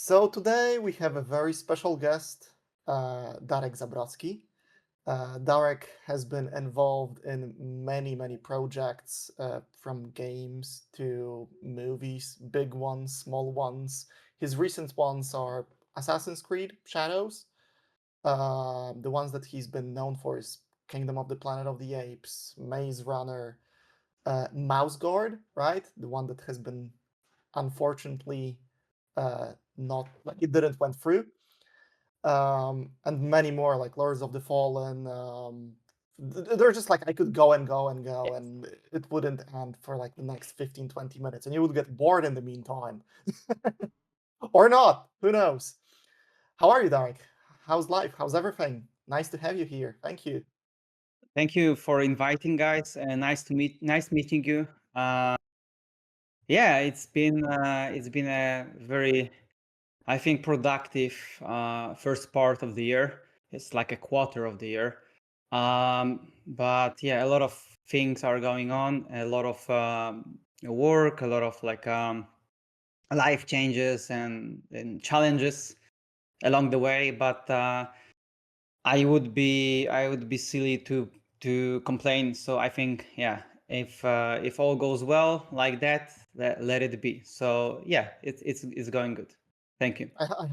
So today we have a very special guest, Darek Zabrocki. Darek has been involved in many projects, from games to movies, big ones, small ones. His recent ones are Assassin's Creed Shadows. The ones that he's been known for is Kingdom of the Planet of the Apes, Maze Runner, Mouse Guard, right? The one that has been unfortunately not like it didn't went through, and many more like Lords of the Fallen. They're just like I could go and go and go, Yes. and it wouldn't end for like the next 15-20 minutes, and you would get bored in the meantime, or not. Who knows? How are you, Darek? How's life? How's everything? Nice to have you here. Thank you. Thank you for inviting, guys. Nice meeting you. Uh, yeah, it's been a very, I think, productive first part of the year. It's like a quarter of the year. But yeah, a lot of things are going on. A lot of work, a lot of life changes and challenges along the way. But I would be silly to complain. So I think, yeah, if all goes well like that, let it be. So yeah, it's going good. Thank you. I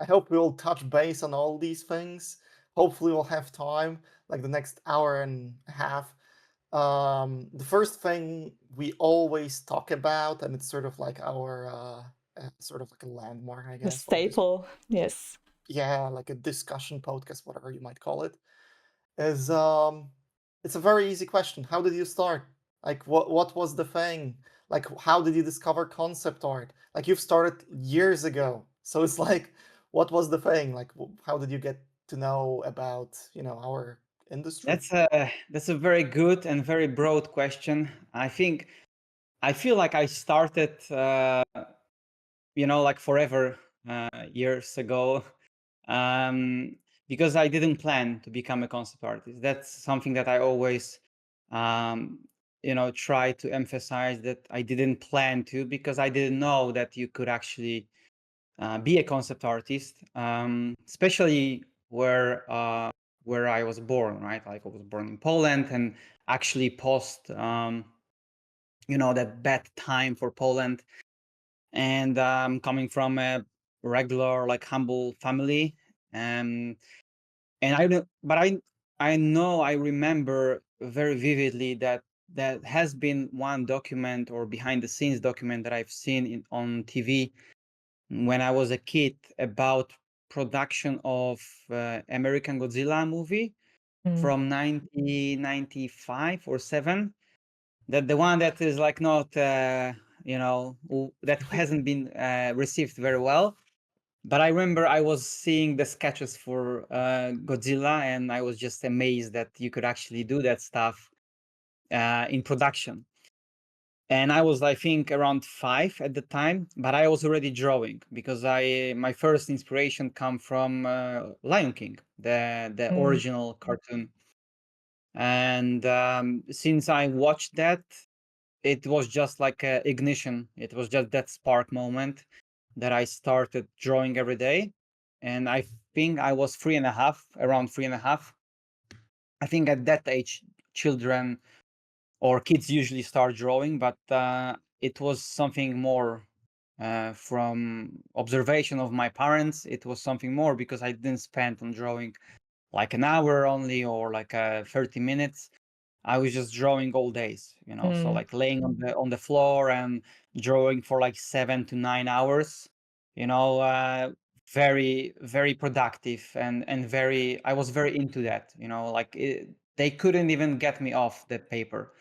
hope we'll touch base on all these things. Hopefully, we'll have time, like the next hour and a half. The first thing we always talk about, and it's sort of like our sort of like a landmark, I The guess, for this. staple, yes. Yeah, like a discussion podcast, whatever you might call it, is it's a very easy question. How did you start? Like, what was the thing? Like, how did you discover concept art? Like, you've started years ago, so it's like, what was the thing? Like, how did you get to know about our industry? That's a very good and very broad question. I feel like I started, like forever, years ago, um, because I didn't plan to become a concept artist. That's something that I always, um, try to emphasize, that I didn't plan to, because I didn't know that you could actually be a concept artist, especially where I was born, right? Like I was born in Poland, and actually post, that bad time for Poland, and coming from a regular, like humble family. um and I know, but I know, I remember very vividly that has been one document, or behind the scenes document, that I've seen on TV when I was a kid, about production of American Godzilla movie Mm. from 1995 or 7, that the one that is like not that hasn't been received very well. But I remember I was seeing the sketches for Godzilla, and I was just amazed that you could actually do that stuff in production. And I was, I think, around 5 at the time, but I was already drawing, because my first inspiration come from Lion King, the Mm. original cartoon. And since I watched that, it was just like a ignition. It was just that spark moment that I started drawing every day. And I think I was 3.5, around 3.5. I think at that age, children or kids usually start drawing, but it was something more from observation of my parents. It was something more, because I didn't spend on drawing like an hour only, or like 30 minutes. I was just drawing all days, so Mm. like laying on the floor and drawing for like 7 to 9 hours, you know, uh, very productive, and very, I was very into that, like they couldn't even get me off the paper.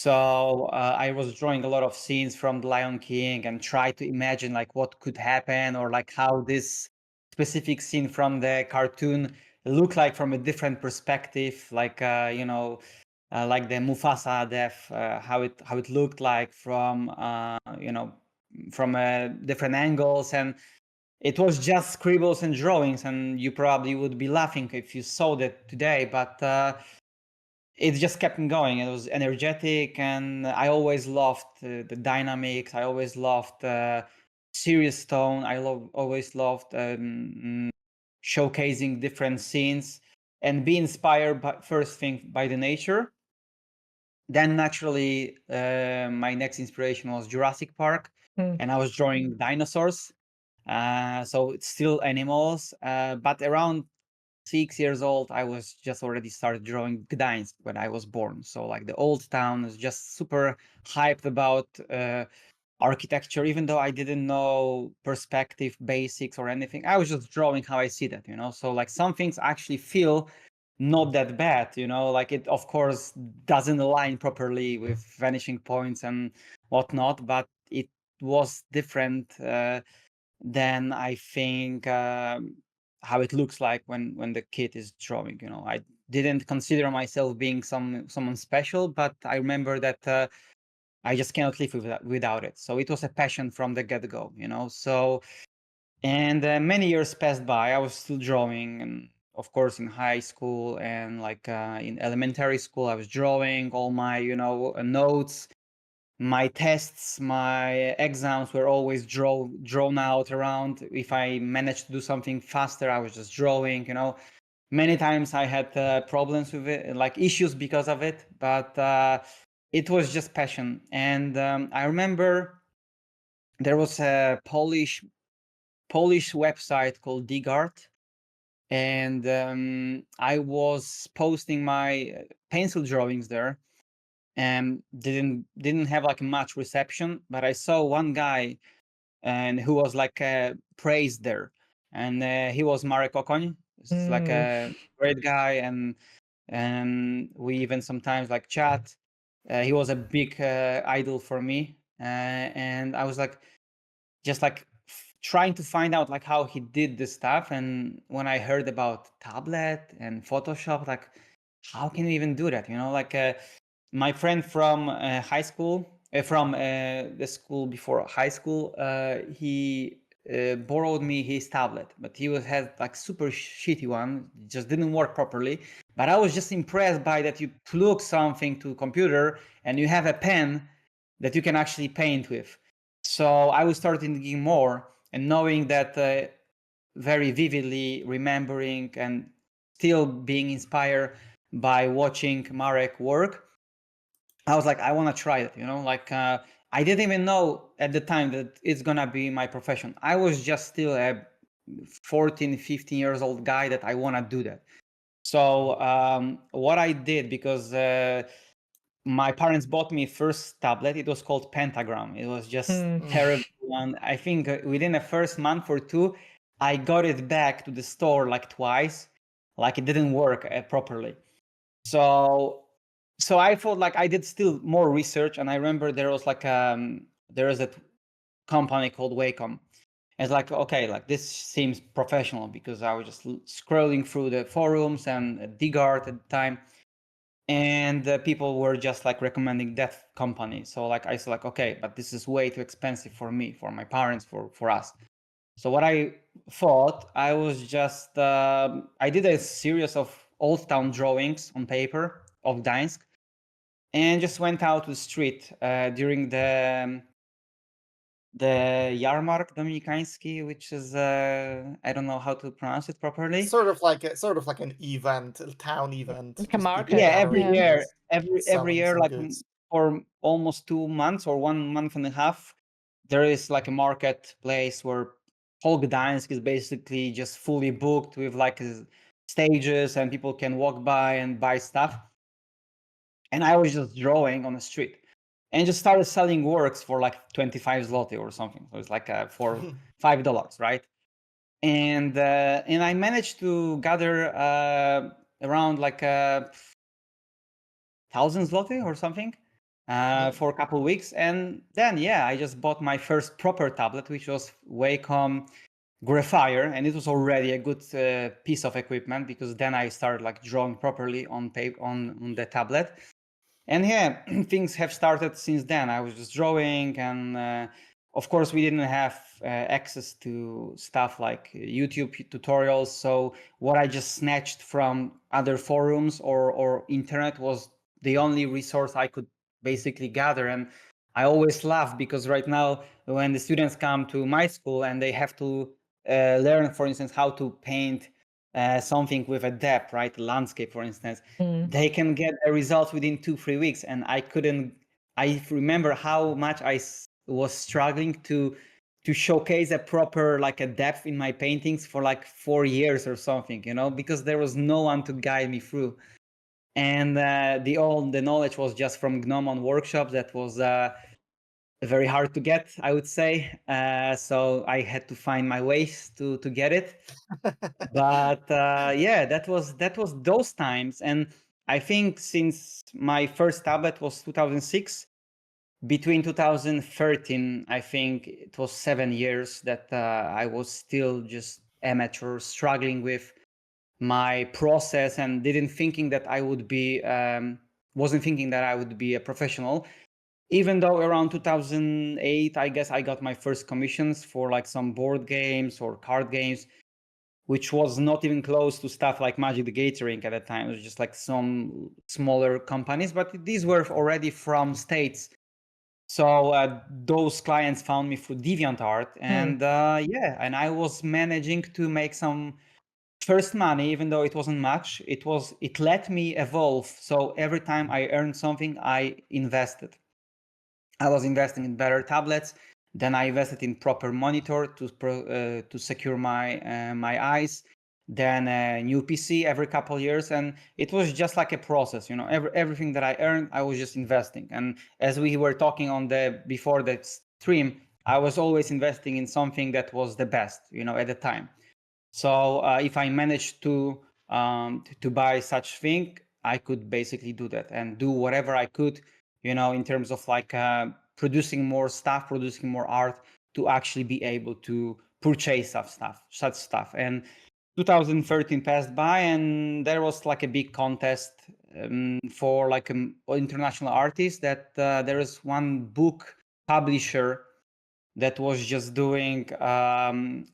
So I was drawing a lot of scenes from The Lion King, and try to imagine like what could happen, or like how this specific scene from the cartoon looked like from a different perspective, like the Mufasa death, how it looked like from different angles. And it was just scribbles and drawings, and you probably would be laughing if you saw that today, but it just kept me going. It was energetic, and I always loved the dynamics. I always loved serious tone. I always loved showcasing different scenes and be inspired by first thing by the nature. Then naturally, my next inspiration was Jurassic Park, and I was drawing dinosaurs. So it's still animals, but around 6 years old, I was just already started drawing Gdańsk when I was born. So like the old town is just super hyped about architecture, even though I didn't know perspective basics or anything. I was just drawing how I see that, So like some things actually feel not that bad, like it of course doesn't align properly with vanishing points and whatnot, but it was different than I think how it looks like when the kid is drawing. I didn't consider myself being someone special, but I remember that I just cannot live without it. So it was a passion from the get-go, So, and many years passed by. I was still drawing, and of course, in high school and like in elementary school, I was drawing all my, notes. My tests, my exams were always drawn out around. If I managed to do something faster, I was just drawing. Many times I had problems with it, like issues because of it, but it was just passion. And I remember there was a Polish website called DigArt, and I was posting my pencil drawings there, and didn't have like much reception. But I saw one guy and who was like praised there, and he was Marek Okoń. It's like a great guy, and we even sometimes like chat. He was a big idol for me, and I was like just like trying to find out like how he did this stuff. And when I heard about tablet and Photoshop, like how can you even do that? Like my friend from high school, from the school before high school, he borrowed me his tablet, but he had like super shitty one, just didn't work properly. But I was just impressed by that you plug something to computer and you have a pen that you can actually paint with. So I was starting thinking more and knowing that very vividly, remembering and still being inspired by watching Marek work. I was like, I want to try it, like I didn't even know at the time that it's going to be my profession. I was just still a 14, 15 years old guy that I want to do that. So what I did, because my parents bought me first tablet, it was called Pentagram. It was just terrible one. I think within the first month or two, I got it back to the store like twice, like it didn't work properly. So I thought like I did still more research, and I remember there was like there is a company called Wacom. It's like, okay, like this seems professional, because I was just scrolling through the forums and DigArt at the time, and people were just like recommending that company. So like I said, like, okay, but this is way too expensive for me, for my parents, for us. So what I thought, I was just I did a series of old town drawings on paper of Gdańsk, and just went out to the street during the Jarmark Dominikański, which is I don't know how to pronounce it properly. Sort of like an event, a town event. Like a just market. people Yeah, gathering every year, and every year, some like goods. for almost 2 months or 1 month and a half, there is like a marketplace where whole Gdańsk is basically just fully booked with like stages, and people can walk by and buy stuff. And I was just drawing on the street and just started selling works for like 25 zloty or something. So it's like for $5, right? And I managed to gather around like 1,000 zloty or something for a couple of weeks. And then, yeah, I just bought my first proper tablet, which was Wacom Graphier, and it was already a good piece of equipment, because then I started like drawing properly on paper on the tablet. And yeah, things have started since then. I was just drawing, and of course we didn't have access to stuff like YouTube tutorials. So what I just snatched from other forums or internet was the only resource I could basically gather. And I always laugh because right now when the students come to my school and they have to learn, for instance, how to paint something with a depth, right? Landscape, for instance, they can get the results within 2-3 weeks. And I couldn't, I remember how much was struggling to showcase a proper, like a depth in my paintings for like 4 years or something, because there was no one to guide me through. And the knowledge was just from GNOME on workshops. That was very hard to get, I would say. So I had to find my ways to get it. But yeah, that was those times. And I think since my first tablet was 2006, between 2013, I think it was 7 years that I was still just amateur, struggling with my process, and didn't thinking that I would be wasn't thinking that I would be a professional. Even though around 2008, I guess I got my first commissions for like some board games or card games, which was not even close to stuff like Magic the Gathering at that time. It was just like some smaller companies, but these were already from States. So those clients found me through DeviantArt, and yeah, and I was managing to make some first money, even though it wasn't much. It let me evolve. So every time I earned something, I invested. I was investing in better tablets. Then I invested in proper monitor to secure my eyes. Then a new PC every couple of years, and it was just like a process. Everything that I earned, I was just investing. And as we were talking before the stream, I was always investing in something that was the best, at the time. So if I managed to buy such thing, I could basically do that and do whatever I could, in terms of like producing more stuff, producing more art, to actually be able to purchase such stuff. And 2013 passed by, and there was like a big contest for like an international artist. That there is one book publisher that was just doing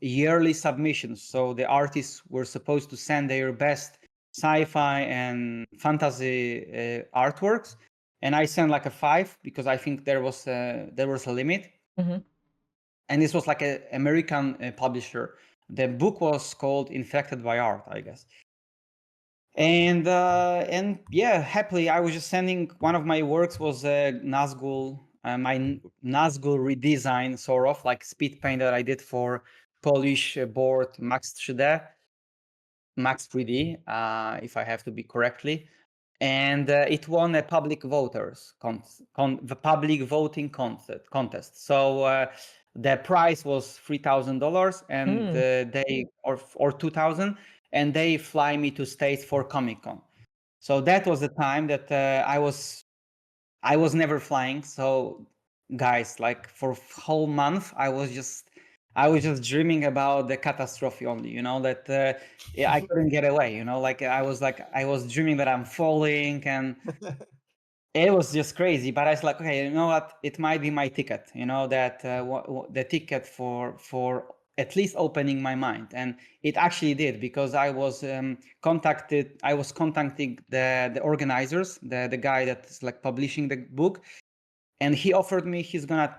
yearly submissions. So the artists were supposed to send their best sci-fi and fantasy artworks, and I sent like a 5 because I think there was a limit. And this was like an American publisher. The book was called Infected by Art, I guess. And yeah, happily I was just sending, one of my works was Nazgul, my Nazgul redesign, sort of like speed paint that I did for Polish board Max 3D, Max 3D, if I have to be correctly. And it won a public voters the public voting contest. So the prize was $3,000, and they or 2,000, and they fly me to States for Comic-Con. So that was the time that I was never flying. So guys, like for a whole month, I was just dreaming about the catastrophe only, that yeah, I couldn't get away, like I was dreaming that I'm falling, and it was just crazy. But I was like, okay, you know what? It might be my ticket, that the ticket for at least opening my mind. And it actually did, because I was contacting the organizers, the guy that's like publishing the book, and he offered me he's gonna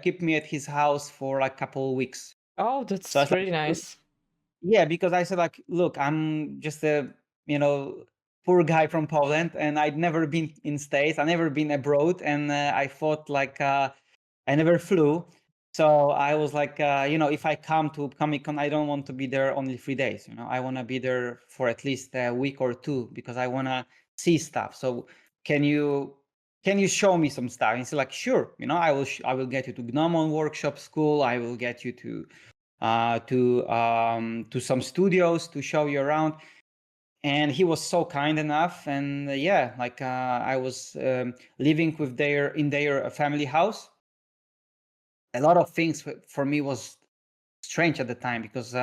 keep me at his house for like a couple of weeks. Oh, So I that's was like, really nice. yeah, because I said like, look, I'm just a poor guy from Poland, and I'd never been in States, I never been abroad, and I thought like I never flew. So I was like, if I come to Comic-Con, I don't want to be there only 3 days. I want to be there for at least a week or two, because I want to see stuff. So can you show me some stuff? And he's like, sure. I will get you to GNOME workshop school. I will get you to some studios to show you around. And he was so kind enough. And yeah, like I was living in their family house. A lot of things for me was strange at the time, because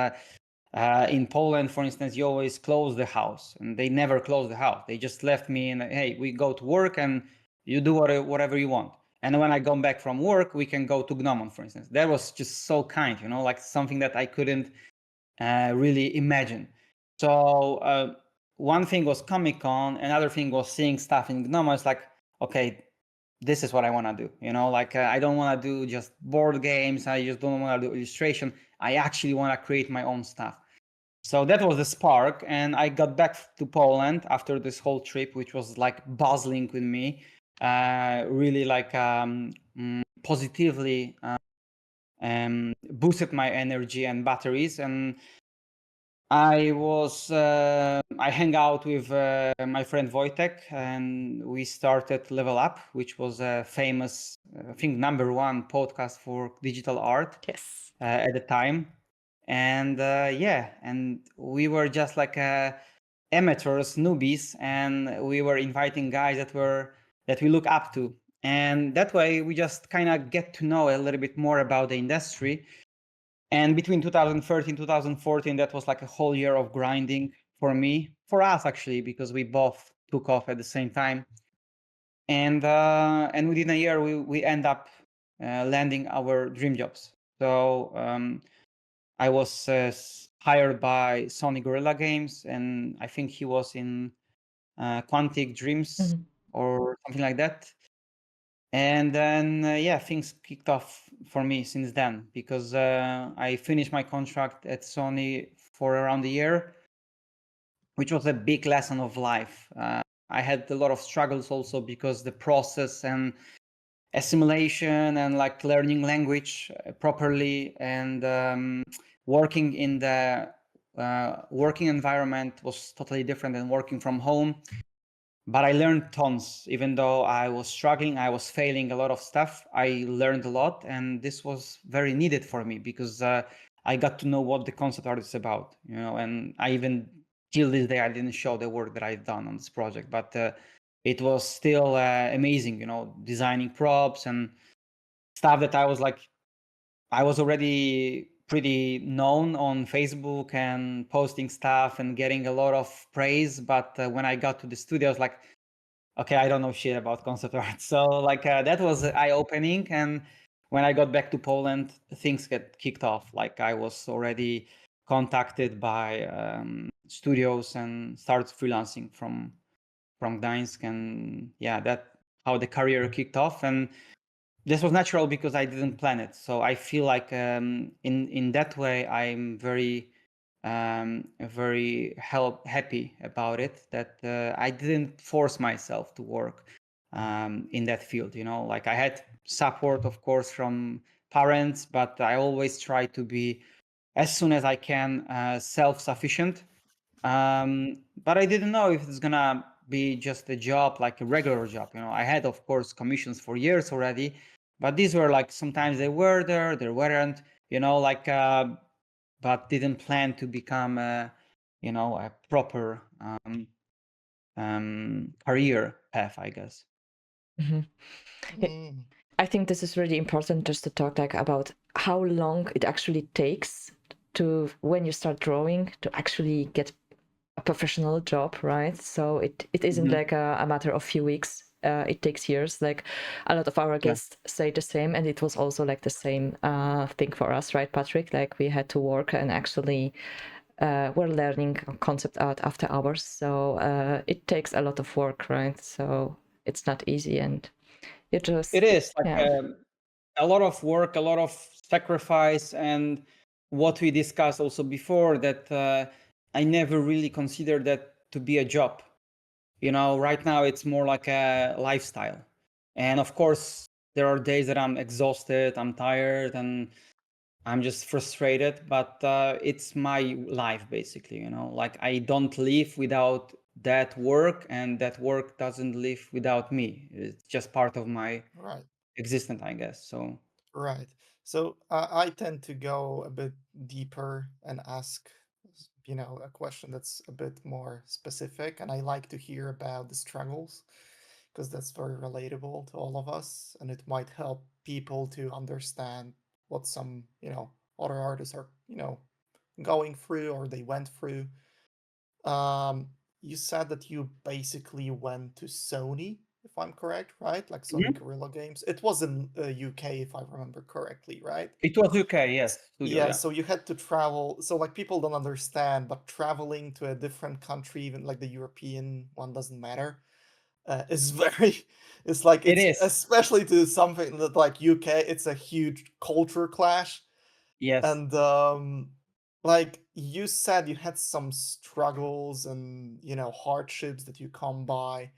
in Poland, for instance, you always close the house, and they never closed the house. They just left me and, hey, we go to work and you do whatever you want. And when I come back from work, we can go to GNOME, for instance. That was just so kind, like something that I couldn't really imagine. So one thing was Comic-Con, another thing was seeing stuff in GNOME. It's like, okay, this is what I want to do. Like I don't want to do just board games. I just don't want to do illustration. I actually want to create my own stuff. So that was the spark, and I got back to Poland after this whole trip, which was like bustling with me, really like positively boosted my energy and batteries. And I hang out with my friend Wojtek, and we started Level Up, which was a famous, I think, #1 podcast for digital art Yes. at the time. And and we were just like amateurs, newbies, and we were inviting guys that we look up to. And that way we just kind of get to know a little bit more about the industry. And between 2013 2014, that was like a whole year of grinding for me, for us actually, because we both took off at the same time. And within a year we end up landing our dream jobs. So I was hired by Sony Guerrilla Games, and I think he was in Quantic Dreams or something like that. And then things kicked off for me since then, because I finished my contract at Sony for around a year, which was a big lesson of life. I had a lot of struggles also because the process and assimilation and like learning language properly and working in the working environment was totally different than working from home. But I learned tons. Even though I was struggling, I was failing a lot of stuff, I learned a lot, and this was very needed for me, because I got to know what the concept art is about, and I even till this day I didn't show the work that I've done on this project, but it was still amazing, designing props and stuff that I was already pretty known on Facebook and posting stuff and getting a lot of praise. But when I got to the studio, I was like, okay, I don't know shit about concept art. So like that was eye-opening. And when I got back to Poland, things get kicked off. Like I was already contacted by studios and started freelancing from Gdańsk. And that how the career kicked off. And this was natural because I didn't plan it. So I feel like in that way I'm very happy about it, that I didn't force myself to work in that field. Like I had support, of course, from parents, but I always try to be, as soon as I can, self-sufficient. But I didn't know if it's gonna be just a job, like a regular job. I had, of course, commissions for years already, but these were like, sometimes they were there, they weren't, but didn't plan to become a proper career path, I guess. I think this is really important, just to talk like about how long it actually takes to, when you start drawing, to actually get a professional job, right? So it isn't like a matter of few weeks. It takes years. Like a lot of our guests say the same, and it was also like the same thing for us, right, Patrick? Like we had to work and actually we're learning concept art after hours. So it takes a lot of work, right? So it's not easy, and it is like a lot of work, a lot of sacrifice, and what we discussed also before, that I never really considered that to be a job. Right now it's more like a lifestyle. And of course, there are days that I'm exhausted, I'm tired, and I'm just frustrated, but it's my life basically, like I don't live without that work, and that work doesn't live without me. It's just part of my existence, I guess. So Right. So I tend to go a bit deeper and ask, a question that's a bit more specific, and I like to hear about the struggles because that's very relatable to all of us, and it might help people to understand what some, other artists are, going through or they went through. You said that you basically went to Sony, if I'm correct, right? Like Sony Guerrilla Games. It was in UK, if I remember correctly, right? it was UK, yes. Studio, Yeah, so you had to travel. So like people don't understand, but traveling to a different country, even like the European one, doesn't matter. is very. It's like It it's is. especially to something that like UK. It's a huge culture clash, Yes. and like you said, you had some struggles and hardships that you come by.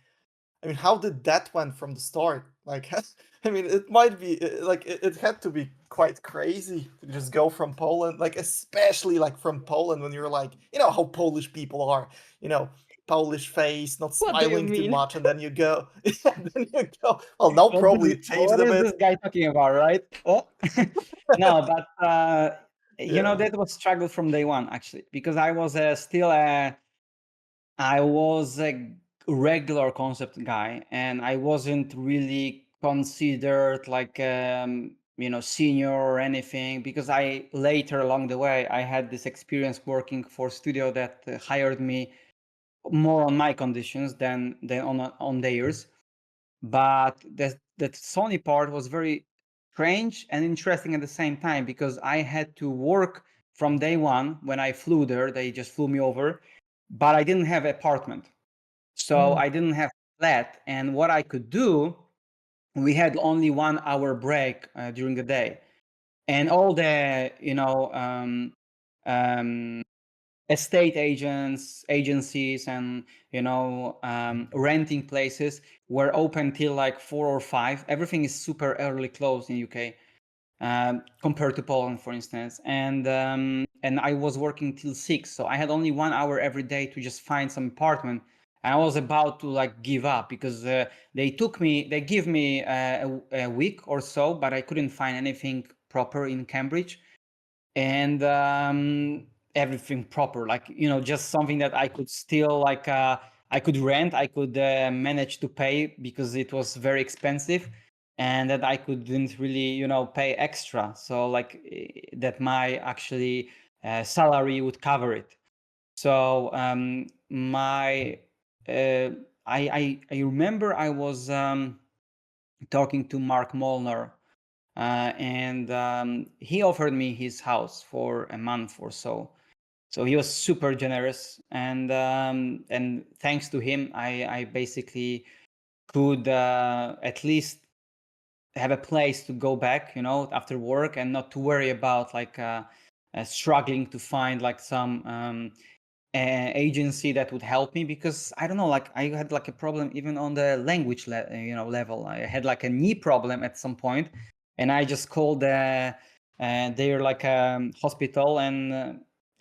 I mean, how did that went from the start? Like, I mean, it might be like it had to be quite crazy to just go from Poland, like especially like from Poland when you're like, how Polish people are, Polish face, not What do you smiling too mean? much, and then you go, then you go. Well, now probably it changed What a is bit. this guy talking about, right? Oh, no, but Yeah. that was struggle from day one, actually, because I was I was a regular concept guy, and I wasn't really considered like senior or anything, because I later along the way I had this experience working for studio that hired me more on my conditions than on theirs. But that Sony part was very strange and interesting at the same time, because I had to work from day one. When I flew there, they just flew me over, but I didn't have apartment, so I didn't have flat. And what I could do, we had only 1 hour break during the day, and all the estate agencies and renting places were open till like 4 or 5. Everything is super early closed in UK, compared to Poland, for instance. And I was working till 6, so I had only 1 hour every day to just find some apartment. And I was about to like give up, because they give me a week or so, but I couldn't find anything proper in Cambridge. And everything proper, like just something that I could still like I could rent, I could manage to pay, because it was very expensive, and that I couldn't really pay extra, so like that my actually salary would cover it. So my I remember I was talking to Mark Molnar, and he offered me his house for a month or so. So he was super generous, and thanks to him, I basically could at least have a place to go back, after work, and not to worry about like struggling to find like some agency that would help me, because I don't know, like I had like a problem even on the language level. I had like a knee problem at some point, and I just called their like hospital,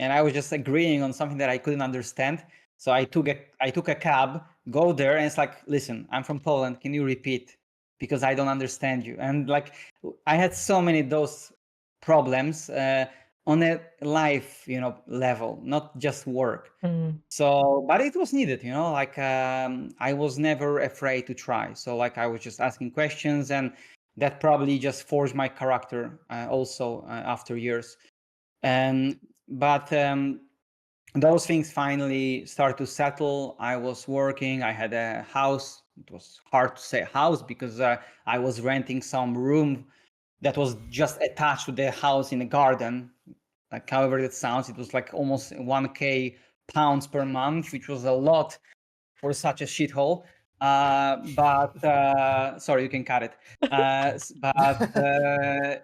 and I was just agreeing on something that I couldn't understand. So I took a cab, go there, and it's like, listen, I'm from Poland, can you repeat, because I don't understand you. And like I had so many those problems on a life level, not just work. So but it was needed, like I was never afraid to try. So like I was just asking questions, and that probably just forged my character also after years. But those things finally start to settle. I was working, I had a house. It was hard to say house, because I was renting some room that was just attached to the house in the garden. Like however that sounds, it was like almost 1K pounds per month, which was a lot for such a shithole. But sorry, you can cut it. But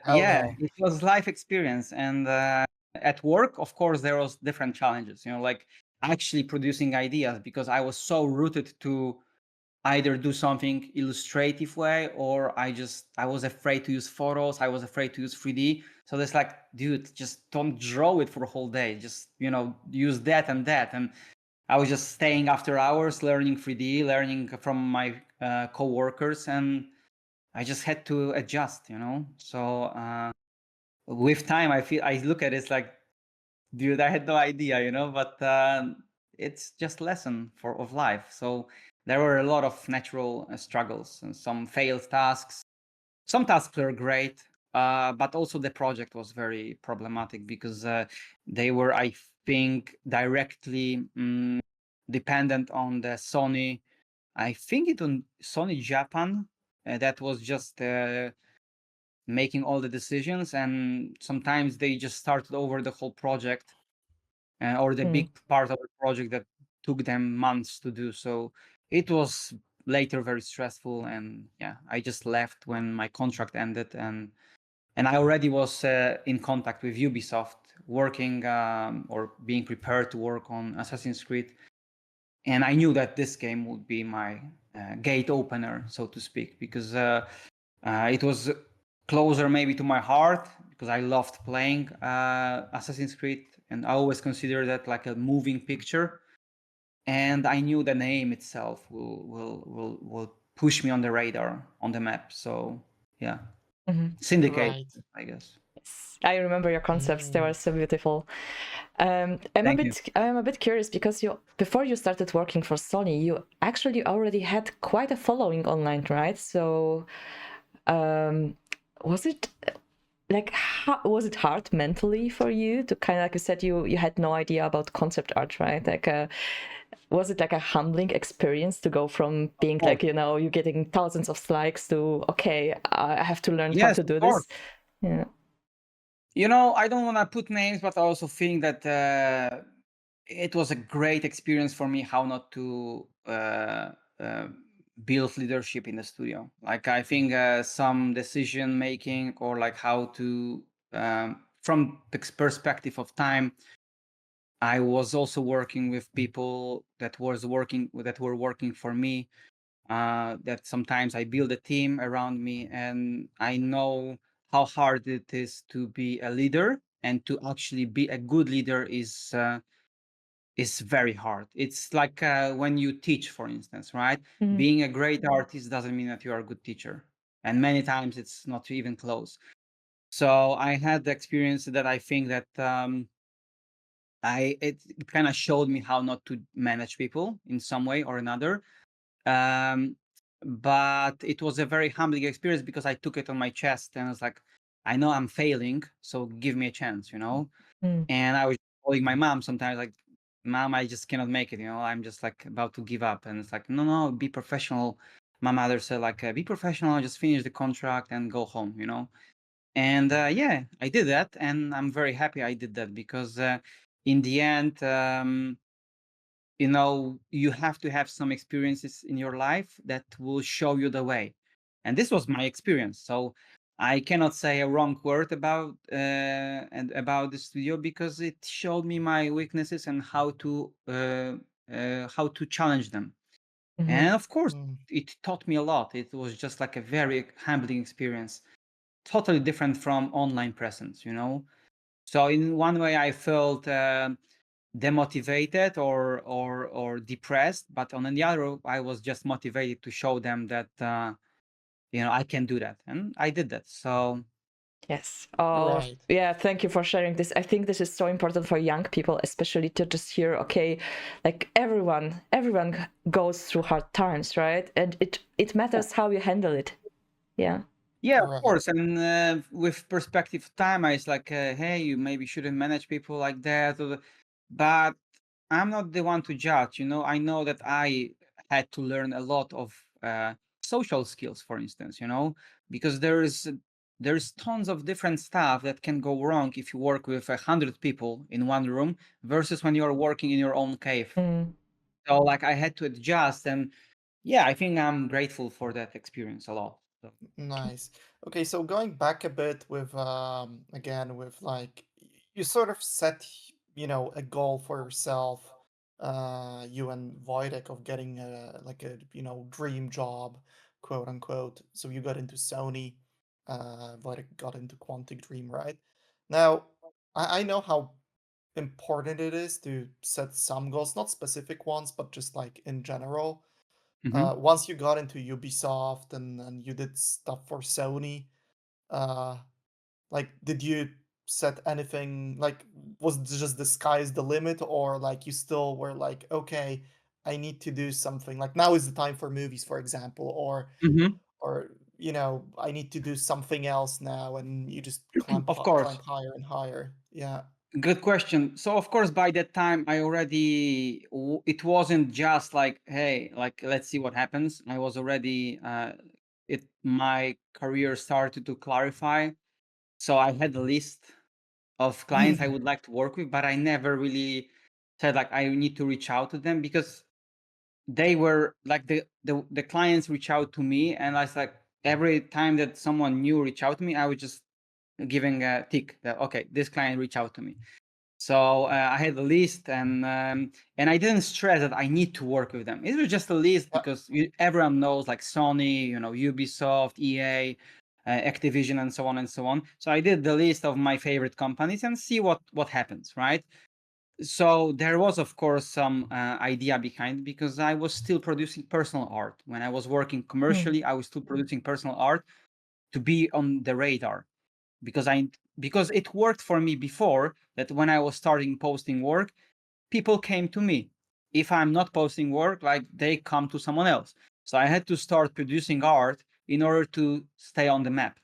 Hell yeah, no. it was life experience. And at work, of course, there was different challenges, like actually producing ideas, because I was so rooted to either do something illustrative way, or I was afraid to use photos, I was afraid to use 3D. So it's like, dude, just don't draw it for a whole day, just use that and that. And I was just staying after hours learning 3D, learning from my co-workers, and I just had to adjust. So with time, I look at it, it's like, dude, I had no idea, but it's just lesson of life. So there were a lot of natural struggles and some failed tasks. Some tasks were great, but also the project was very problematic, because they were, I think, directly dependent on the Sony. I think it on Sony Japan. That was just making all the decisions, and sometimes they just started over the whole project, or the big part of the project that took them months to do. So it was later very stressful. And yeah, I just left when my contract ended, and I already was in contact with Ubisoft, working or being prepared to work on Assassin's Creed. And I knew that this game would be my gate opener, so to speak, because it was closer maybe to my heart, because I loved playing Assassin's Creed, and I always consider that like a moving picture. And I knew the name itself will push me on the radar, on the map. So yeah, Syndicate, Right. I guess. Yes, I remember your concepts. They were so beautiful. I'm Thank you. a bit curious because before you started working for Sony, you actually already had quite a following online, right? So, was it like was it hard mentally for you to kind of, like you said, you had no idea about concept art, right? Like, was it like a humbling experience to go from being Oh, like, you're getting thousands of likes to, okay, I have to learn how yes, to of do course. this? Yeah. I don't want to put names, but I also think that it was a great experience for me how not to uh, build leadership in the studio. Like I think some decision making, or like how to, from the perspective of time, I was also working with people that were working for me. That sometimes I build a team around me, and I know how hard it is to be a leader, and to actually be a good leader is very hard. It's like when you teach, for instance, right? Mm. Being a great artist doesn't mean that you are a good teacher, and many times it's not even close. So I had the experience that I think that it kind of showed me how not to manage people in some way or another. Um, but it was a very humbling experience, because I took it on my chest, and I was like, I know I'm failing, so give me a chance, Mm. And I was calling my mom sometimes, like, Mom, I just cannot make it, I'm just like about to give up. And it's like, no, be professional. My mother said, like, be professional, just finish the contract and go home. And yeah, I did that, and I'm very happy I did that, because in the end, you have to have some experiences in your life that will show you the way. And this was my experience. So I cannot say a wrong word about the studio, because it showed me my weaknesses and how to challenge them. Mm-hmm. And of course, Mm. it taught me a lot. It was just like a very humbling experience, totally different from online presence. So in one way, I felt demotivated or depressed, but on the other, I was just motivated to show them that I can do that, and I did that. So Yes. Oh, Right. yeah. Thank you for sharing this. I think this is so important for young people, especially to just hear, okay, like everyone goes through hard times, right? And it matters how you handle it. Yeah. yeah, of Right. course. And with perspective of time, I was like, hey, you maybe shouldn't manage people like that. But I'm not the one to judge. I know that I had to learn a lot of social skills, for instance. Because there's tons of different stuff that can go wrong if you work with 100 people in one room versus when you're working in your own cave. Mm. So like I had to adjust, and yeah, I think I'm grateful for that experience a lot. So. Nice. Okay, so going back a bit with again with like you sort of set, a goal for yourself, you and Wojtek of getting a dream job, quote unquote. So you got into Sony, Wojtek got into Quantic Dream, right? Now, I know how important it is to set some goals, not specific ones, but just like in general. Mhm. Once you got into Ubisoft and you did stuff for Sony, uh, like, did you set anything like was it just the sky is the limit, or like you still were like, okay, I need to do something like now is the time for movies, for example, Mhm. or I need to do something else now, and you just Of climb course. higher and higher. Yeah. Good question. So of course, by that time, it wasn't just like, hey, like let's see what happens. I was already my career started to clarify. So I had a list of clients I would like to work with, but I never really said like I need to reach out to them, because they were like the clients reach out to me, and I was like, every time that someone new reach out to me, I was just giving a tick that okay, this client reached out to me. So I had a list, and I didn't stress that I need to work with them. It was just a list Yeah. because everyone knows, like Sony, Ubisoft, EA, Activision, and so on and so on. So I did the list of my favorite companies and see what happens, right? So there was, of course, some idea behind, because I was still producing personal art. When I was working commercially, I was still producing personal art to be on the radar, because it worked for me before, that when I was starting posting work, people came to me. If I'm not posting work, like, they come to someone else. So I had to start producing art in order to stay on the map.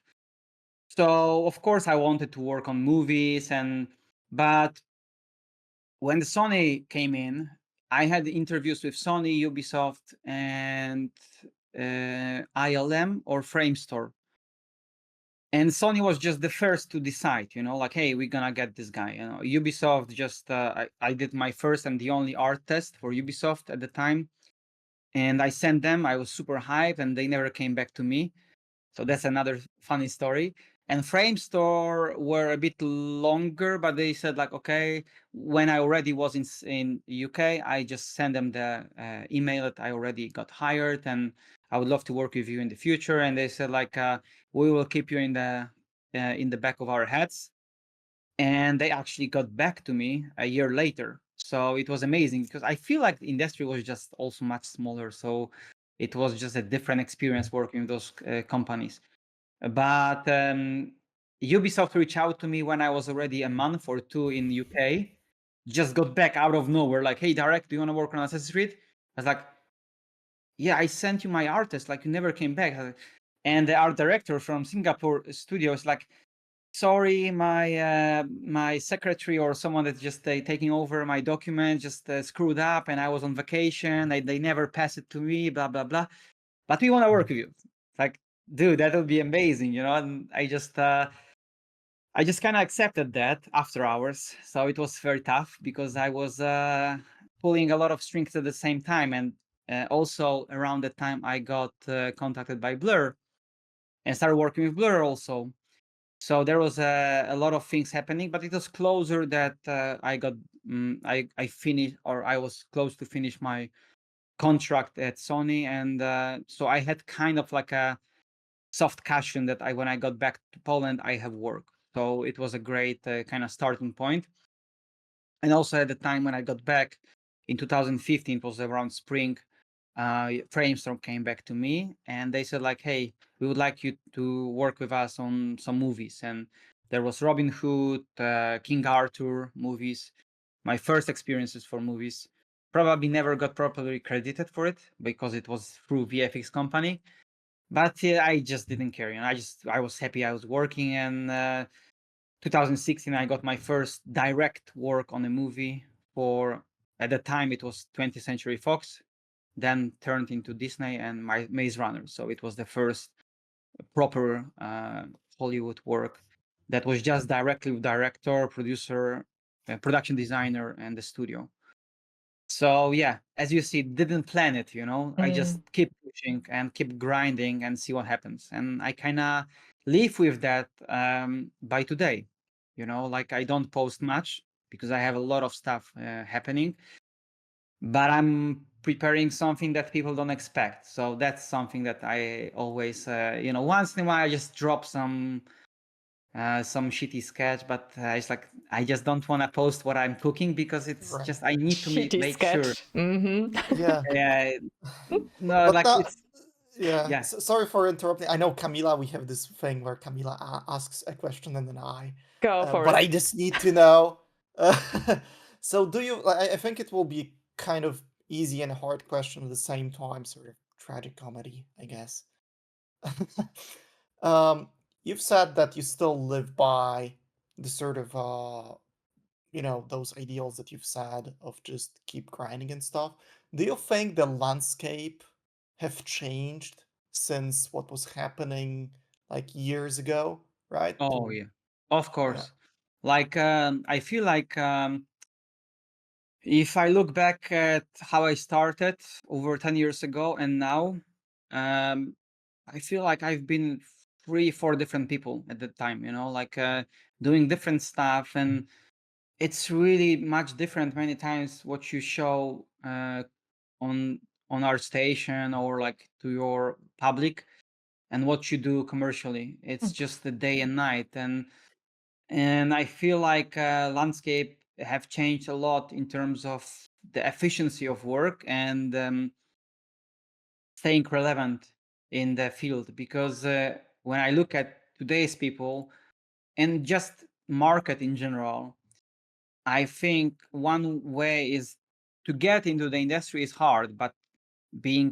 So of course I wanted to work on movies, but when the Sony came in, I had interviews with Sony, Ubisoft, and ILM or Framestore. And Sony was just the first to decide, like, hey, we're gonna get this guy. Ubisoft just I did my first and the only art test for Ubisoft at the time, and I sent them. I was super hyped, and they never came back to me. So that's another funny story. And Framestore were a bit longer, but they said, like, okay, when I already was in UK, I just sent them the email that I already got hired, and I would love to work with you in the future. And they said, like, we will keep you in the back of our heads. And they actually got back to me a year later. So it was amazing, because I feel like the industry was just also much smaller. So it was just a different experience working with those companies. But Ubisoft reached out to me when I was already a month or two in UK. Just got back out of nowhere, like, hey, Darek, do you want to work on Assassin's Creed? I was like, yeah, I sent you my artist, like, you never came back. And the art director from Singapore studio is like, sorry, my secretary or someone that's just taking over my document just screwed up, and I was on vacation. They never passed it to me, blah, blah, blah. But we want to work with you. It's like, dude, that would be amazing, And I just kind of accepted that after hours. So it was very tough, because I was pulling a lot of strings at the same time. And also around the time I got contacted by Blur and started working with Blur also. So there was a lot of things happening, but it was closer that I finished, or I was close to finish my contract at Sony. And so I had kind of like a soft cushion that when I got back to Poland, I have work. So it was a great kind of starting point. And also at the time when I got back in 2015, it was around spring, Framestore came back to me and they said, like, hey, we would like you to work with us on some movies. And there was Robin Hood, King Arthur movies, my first experiences for movies. Probably never got properly credited for it because it was through VFX company. But I just didn't care. I was happy I was working. And 2016, I got my first direct work on a movie for, at the time, it was 20th Century Fox, then turned into Disney and my Maze Runner. So it was the first proper Hollywood work that was just directly with director, producer, production designer, and the studio. So yeah, as you see, didn't plan it, I just keep pushing and keep grinding and see what happens. And I kind of live with that by today. Like, I don't post much because I have a lot of stuff happening, but I'm preparing something that people don't expect. So that's something that I always, once in a while I just drop some shitty sketch, but it's like, I just don't want to post what I'm cooking because it's Right. just, I need to Shitty make sure. sketch. Mm-hmm. Yeah. No, But like, that, it's, yeah. yeah. Sorry for interrupting. I know Kamila, we have this thing where Kamila asks a question and then Go for but it. I just need to know. So do you? I think it will be kind of easy and hard question at the same time, sort of tragic comedy, I guess. um, you've said that you still live by the sort of those ideals that you've said of just keep grinding and stuff. Do you think the landscape have changed since what was happening like years ago, right? Oh, yeah. Of Yeah. course. Like, I feel like If I look back at how I started over 10 years ago and now, I feel like I've been 3, 4 different people at the time, like doing different stuff. And it's really much different many times what you show on our station or like to your public and what you do commercially. It's just the day and night. And I feel like landscape have changed a lot in terms of the efficiency of work and staying relevant in the field. Because when I look at today's people and just market in general, I think one way is to get into the industry is hard, but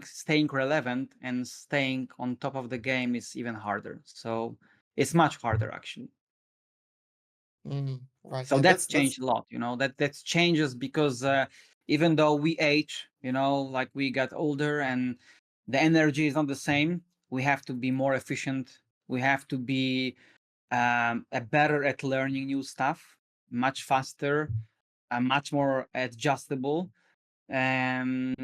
staying relevant and staying on top of the game is even harder. So it's much harder actually. Right. So Yeah, that's that's changed a lot, that changes because even though we age, like we got older and the energy is not the same, we have to be more efficient. We have to be better at learning new stuff, much faster, much more adjustable. Um,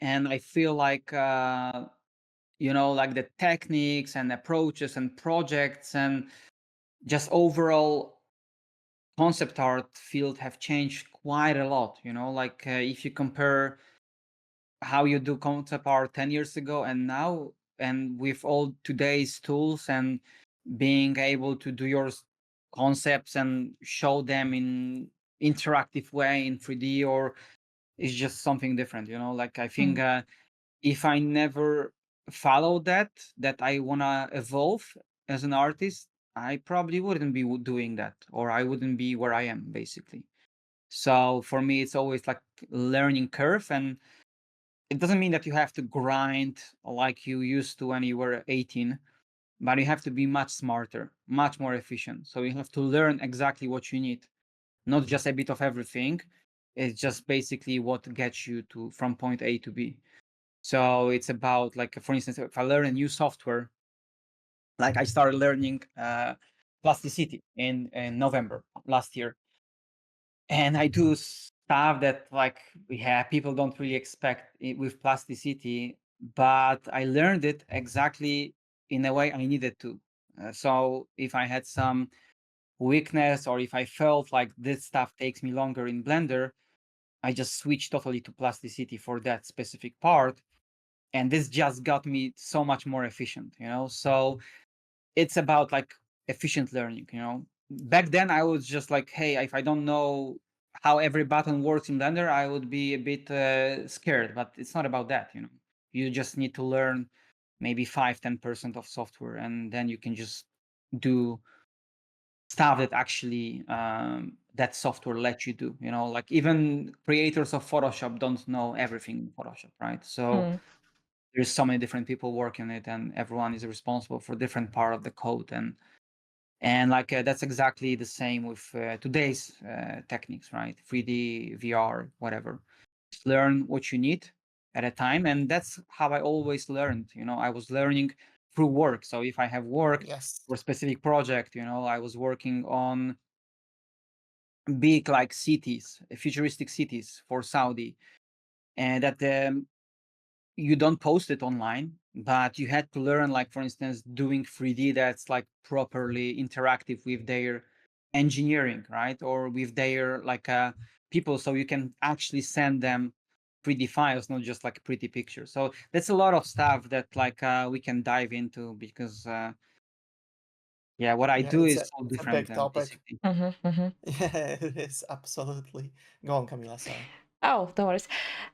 and I feel like, like the techniques and approaches and projects and just overall concept art field have changed quite a lot. Like if you compare how you do concept art 10 years ago and now, and with all today's tools and being able to do your concepts and show them in interactive way in 3D, or it's just something different. Like I think if I never follow that I want to evolve as an artist, I probably wouldn't be doing that, or I wouldn't be where I am basically. So for me, it's always like learning curve, and it doesn't mean that you have to grind like you used to when you were 18, but you have to be much smarter, much more efficient. So you have to learn exactly what you need, not just a bit of everything. It's just basically what gets you to from point A to B. So it's about, like, for instance, if I learn a new software, like I started learning plasticity in November last year, and I do stuff that, like, people don't really expect with plasticity, but I learned it exactly in a way I needed to. So if I had some weakness, or if I felt like this stuff takes me longer in Blender, I just switched totally to plasticity for that specific part, and this just got me so much more efficient. So it's about like efficient learning. Back then I was just like, hey, if I don't know how every button works in Blender, I would be a bit scared. But it's not about that. You just need to learn maybe 5-10% of software, and then you can just do stuff that actually that software lets you do. Like even creators of Photoshop don't know everything in Photoshop, right? So there's so many different people working it, and everyone is responsible for different part of the code. And like that's exactly the same with today's techniques, right? 3D, VR, whatever. Just learn what you need at a time, and that's how I always learned. I was learning through work. So if I have work yes. for a specific project, I was working on big like cities, futuristic cities for Saudi, and that you don't post it online, but you had to learn, like, for instance, doing 3D that's like properly interactive with their engineering, right? Or with their like people, so you can actually send them 3D files, not just like a pretty picture. So that's a lot of stuff that like we can dive into, because yeah, what I Yeah, do it's is a so it's a different big than topic. basically. Yeah, it is absolutely. Go on, Kamila. Sorry. Oh, no worries.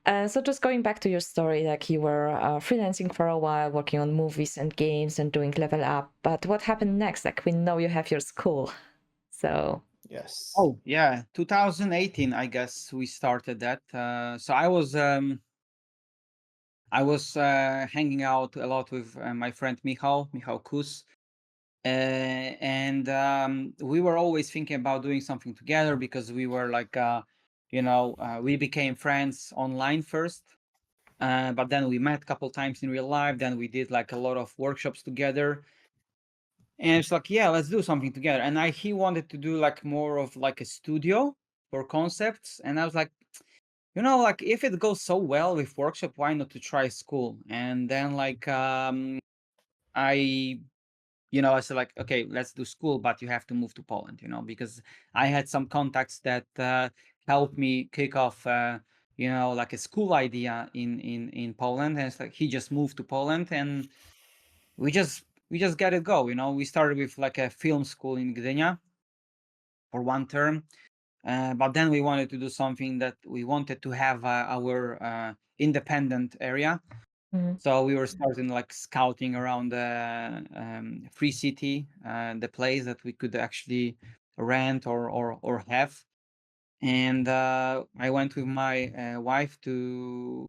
So just going back to your story, like you were freelancing for a while, working on movies and games and doing level up. But what happened next? Like we know you have your school. So Yes. Oh yeah, 2018, I guess we started that. So I was hanging out a lot with my friend Michał Kus, and we were always thinking about doing something together, because we were like, we became friends online first, but then we met a couple times in real life. Then we did like a lot of workshops together, and it's like, yeah, let's do something together. And he wanted to do like more of like a studio for concepts, and I was like, like if it goes so well with workshop, why not to try school? And then like I I said like, okay, let's do school, but you have to move to Poland, because I had some contacts that helped me kick off, like a school idea in Poland. And it's like he just moved to Poland, and we just got it go. We started with like a film school in Gdynia for one term, but then we wanted to do something that we wanted to have our independent area. Mm. So we were starting like scouting around the free city, the place that we could actually rent or have. And I went with my wife to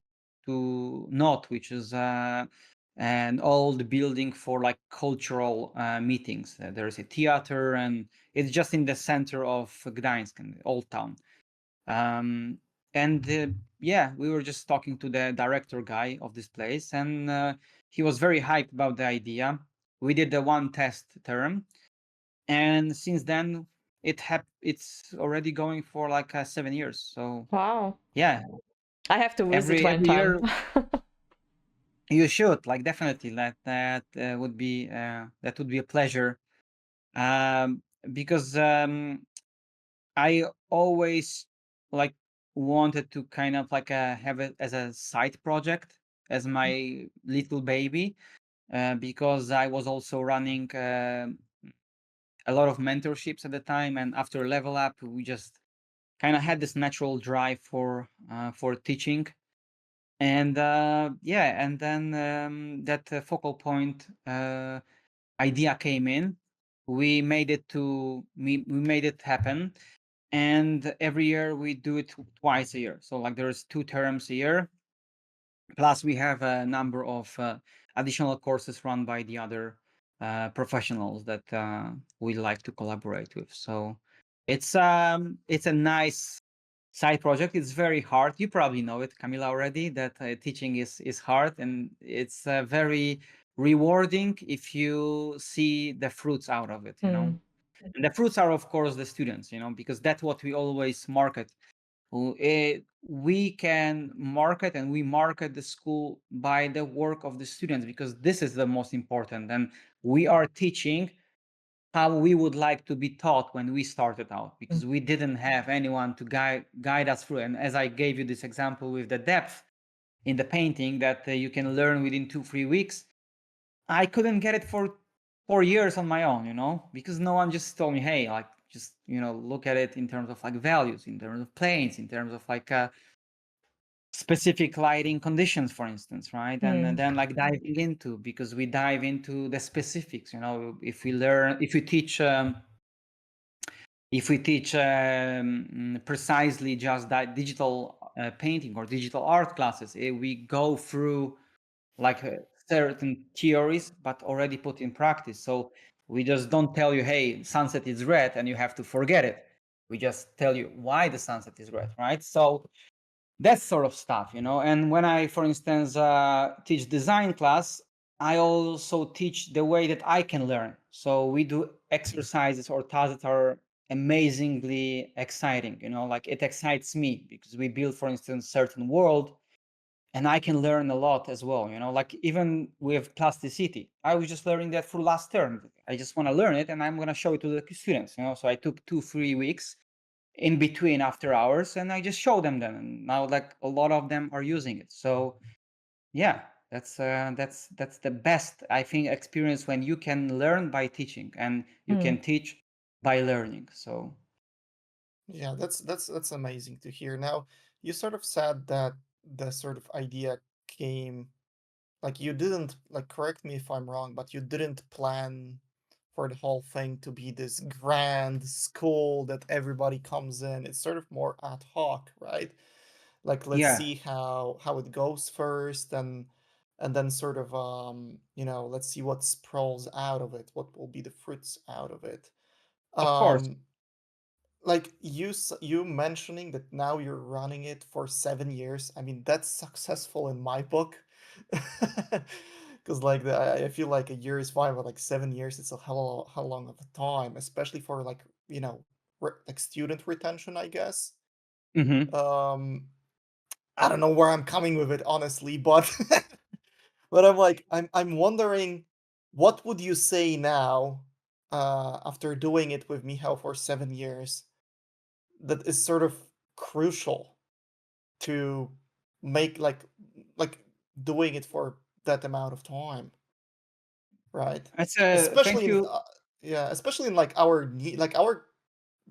Not, which is an old building for like cultural meetings. There is a theater, and it's just in the center of Gdańsk, in the old town. Um, and yeah, we were just talking to the director guy of this place, and he was very hyped about the idea. We did the one test term, and since then it's already going for like 7 years. So Wow. yeah, I have to visit every one every time. year you should, like, definitely that would be a pleasure, um, because I always like wanted to kind of like have it as a side project, as my little baby, because I was also running a lot of mentorships at the time, and after Level Up, we just kind of had this natural drive for teaching, and yeah, and then that focal point idea came in. We made it happen, and every year we do it twice a year. So like there's 2 terms a year, plus we have a number of additional courses run by the other professionals that we like to collaborate with. So it's a nice side project. It's very hard. You probably know it, Kamila, already, that teaching is hard, and it's very rewarding if you see the fruits out of it. Mm. And the fruits are, of course, the students, because that's what we always market. We can market, and we market the school by the work of the students, because this is the most important. And we are teaching how we would like to be taught when we started out, because we didn't have anyone to guide us through. And as I gave you this example with the depth in the painting that you can learn within 2-3 weeks, I couldn't get it for 4 years on my own, because no one just told me, hey, like, just, look at it in terms of like values, in terms of planes, in terms of like specific lighting conditions, for instance, right? And then like diving into, because we dive into the specifics, if we teach precisely just that digital painting or digital art classes, we go through like certain theories, but already put in practice. So we just don't tell you, hey, sunset is red, and you have to forget it. We just tell you why the sunset is red, right? So that sort of stuff, And when I, for instance, teach design class, I also teach the way that I can learn. So we do exercises or tasks that are amazingly exciting, like it excites me because we build, for instance, certain world, and I can learn a lot as well, like even with plasticity. I was just learning that for last term. I just want to learn it, and I'm going to show it to the students, So I took 2-3 weeks in between after hours, and I just show them and now like a lot of them are using it. So yeah, that's the best, I think, experience, when you can learn by teaching, and you can teach by learning. So Yeah, that's amazing to hear. Now, you sort of said that the sort of idea came, like, you didn't, like, correct me if I'm wrong, but you didn't plan for the whole thing to be this grand school that everybody comes in. It's sort of more ad hoc, right? Like, let's yeah, see how it goes first, and then sort of let's see what sprawls out of it, what will be the fruits out of it. of course. Um like you mentioning that now you're running it for 7 years. I mean, that's successful in my book. Because like I feel like a year is fine, but like 7 years, it's a hell long of a time, especially for like like student retention, I guess. Hmm. Um, I don't know where I'm coming with it, honestly, but but I'm wondering, what would you say now, after doing it with Michał for 7 years, that is sort of crucial to make like doing it for that amount of time, right? That's Especially thank in you. yeah, especially in like our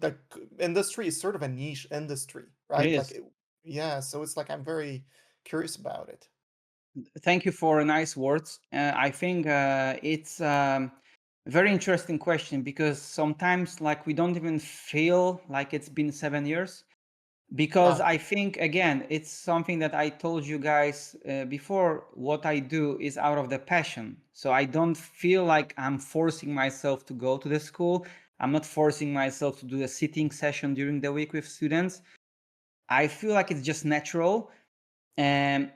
like industry is sort of a niche industry, It right? is. Yeah, so it's like I'm very curious about it. Thank you for nice words. I think it's a very interesting question because sometimes like we don't even feel like it's been 7 years, because Ah, I think again it's something that I told you guys before. What I do is out of the passion, so I don't feel like I'm forcing myself to go to the school. I'm not forcing myself to do a sitting session during the week with students. I feel like it's just natural. And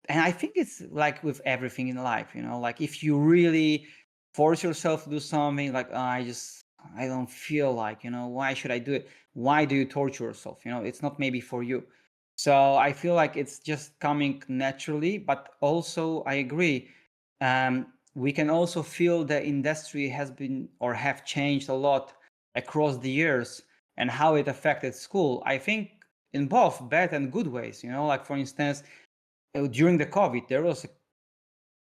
I think it's like with everything in life, like if you really force yourself to do something, like, "Oh, I don't feel like, why should I do it?" Why do you torture yourself? It's not maybe for you. So I feel like it's just coming naturally, but also I agree. We can also feel the industry has been or have changed a lot across the years and how it affected school. I think in both bad and good ways, like for instance, during the COVID, there was a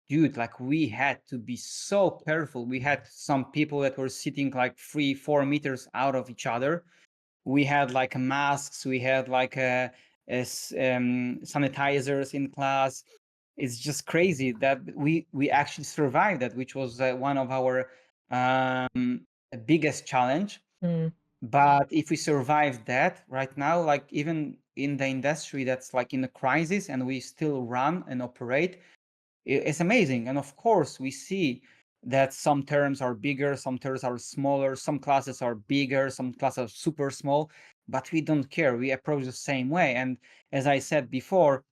dude, like we had to be so careful. We had some people that were sitting like 3, 4 meters out of each other. We had like masks, we had like sanitizers in class. It's just crazy that we actually survived that, which was one of our biggest challenge. Mm. But if we survive that right now, like even in the industry that's like in a crisis and we still run and operate, it's amazing. And of course, we see that some terms are bigger, some terms are smaller, some classes are bigger, some classes are super small, but we don't care. We approach the same way. And as I said before,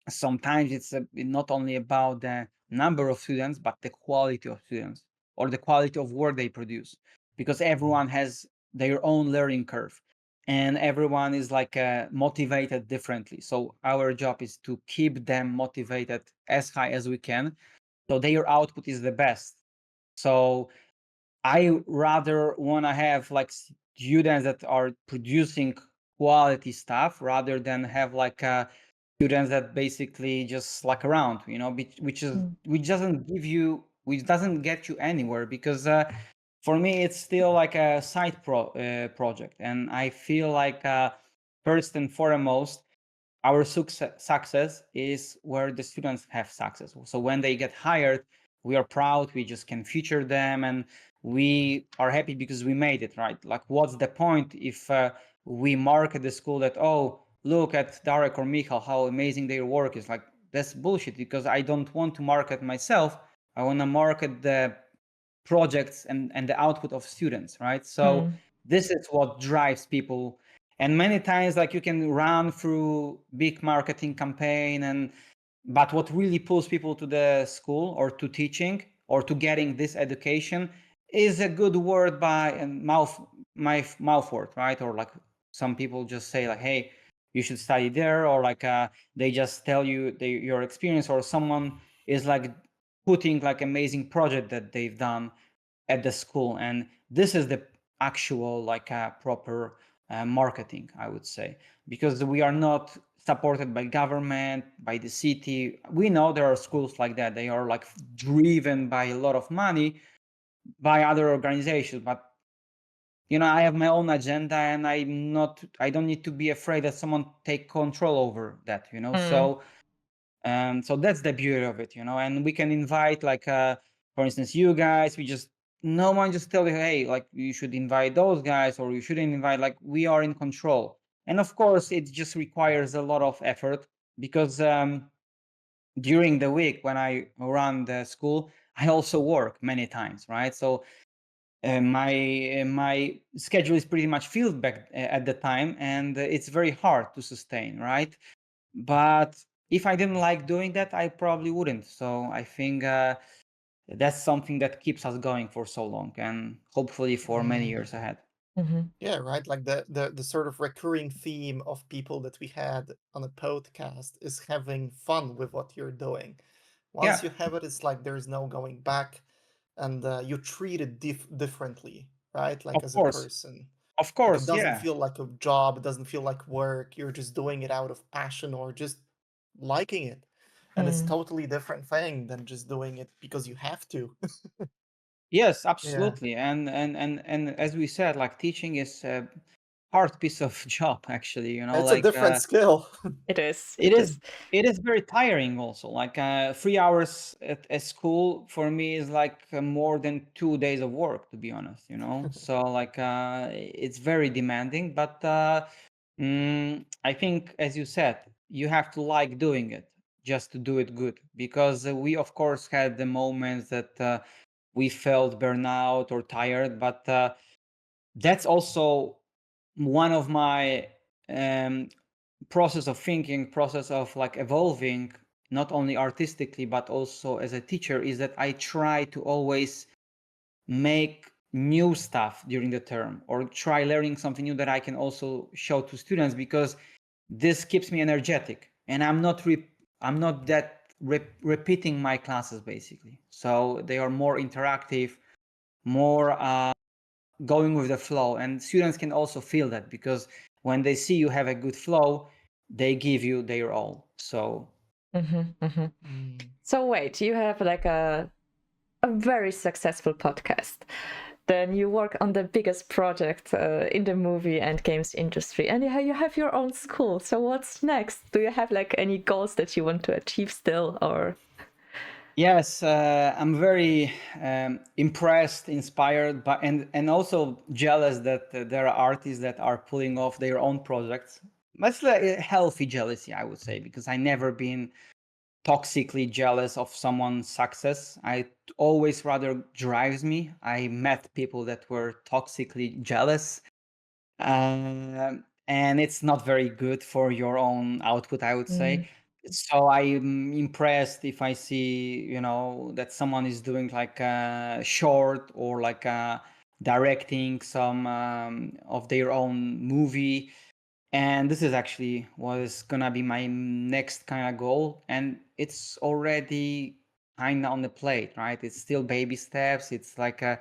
sometimes it's not only about the number of students, but the quality of students or the quality of work they produce, because everyone has their own learning curve and everyone is like motivated differently. So our job is to keep them motivated as high as we can, so their output is the best. So I rather want to have like students that are producing quality stuff rather than have like students that basically just slack around, Mm. which doesn't get you anywhere, because for me it's still like a side project, and I feel like first and foremost our success is where the students have success. So when they get hired, we are proud, we just can feature them, and we are happy because we made it, right? Like, what's the point if we market the school that, oh, look at Darek or Michal, how amazing their work is? Like, that's bullshit, because I don't want to market myself. I want to market the projects and the output of students, right? So Mm. this is what drives people. And many times, like, you can run through big marketing campaign, but what really pulls people to the school or to teaching or to getting this education is a good word by and mouth word, right? Or like some people just say like, hey, you should study there, or like they just tell you your experience, or someone is like putting like amazing project that they've done at the school. And this is the actual like proper marketing, I would say, because we are not supported by government, by the city. We know there are schools like that, they are like driven by a lot of money by other organizations, but I have my own agenda, and I don't need to be afraid that someone take control over that. Mm. So that's the beauty of it, and we can invite like for instance, you guys, no one just tell you, hey, like you should invite those guys or you shouldn't invite. Like, we are in control. And of course it just requires a lot of effort, because during the week when I run the school, I also work many times, right? So my schedule is pretty much filled back at the time, and it's very hard to sustain, right? But if I didn't like doing that, I probably wouldn't. So I think that's something that keeps us going for so long, and hopefully for many Mm. years ahead. Yeah, right. Like the sort of recurring theme of people that we had on a podcast is having fun with what you're doing. Once Yeah, you have it, it's like there's no going back, and you treat it differently, right? Like of as a course, person. of Like it course, doesn't yeah. feel like a job, it doesn't feel like work. You're just doing it out of passion or just liking it. And it's Mm. totally different thing than just doing it because you have to. Yes, Yeah. absolutely. And as we said, like teaching is a hard piece of job, actually, It's a different skill. It is. it It is is. it is very tiring also. Like 3 hours at school for me is like more than 2 days of work, to be honest, you know. So like it's very demanding, but I think, as you said, you have to like doing it just to do it good, because we of course had the moments that we felt burnout or tired, but that's also one of my um, process of thinking, process of like evolving, not only artistically but also as a teacher, is that I try to always make new stuff during the term, or try learning something new that I can also show to students, because this keeps me energetic, and I'm not that repeating my classes basically. So they are more interactive, more going with the flow, and students can also feel that, because when they see you have a good flow, they give you their all. So Mm. So wait, you have like a very successful podcast. Then you work on the biggest project in the movie and games industry, and you have your own school. So what's next? Do you have like any goals that you want to achieve still, or? yes, I'm very impressed, inspired, but and also jealous that there are artists that are pulling off their own projects. That's like a healthy jealousy, I would say, because I never been toxically jealous of someone's success. I always rather drives me. I met people that were toxically jealous, and it's not very good for your own output, I would say. So I'm impressed if I see, you know, that someone is doing like a short, or like directing some of their own movie. And this is actually what is gonna be my next kind of goal, and it's already kind of on the plate, right? It's still baby steps. It's like a,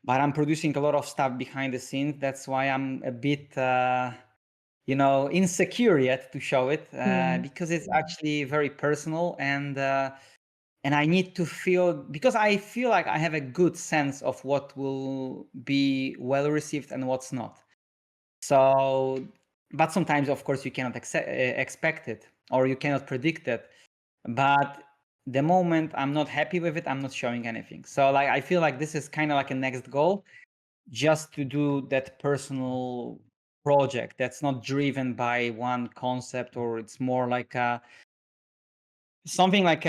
but I'm producing a lot of stuff behind the scenes. That's why I'm a bit you know, insecure yet to show it, because it's actually very personal, and I need to feel, because I feel like I have a good sense of what will be well received and what's not. So, but sometimes, of course, you cannot expect it, or you cannot predict it. But the moment I'm not happy with it, I'm not showing anything. So, like, I feel like this is kind of like a next goal, just to do that personal project that's not driven by one concept, or it's more like a like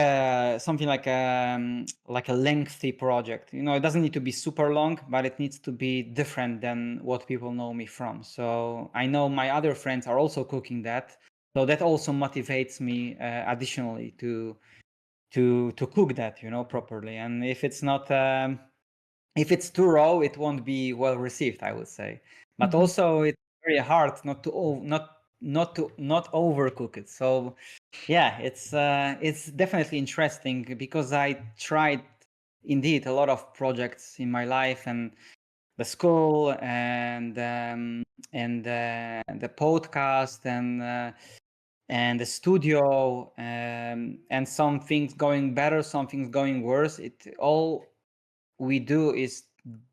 a lengthy project. You know, it doesn't need to be super long, but it needs to be different than what people know me from. So I know my other friends are also cooking that, so that also motivates me additionally to cook that, you know, properly. And if it's not if it's too raw, it won't be well received, I would say. But also, it's very hard not to not overcook it. So yeah, it's definitely interesting, because I tried indeed a lot of projects in my life, and the school, and the podcast, and the studio, and some things going better, some things going worse. It all we do is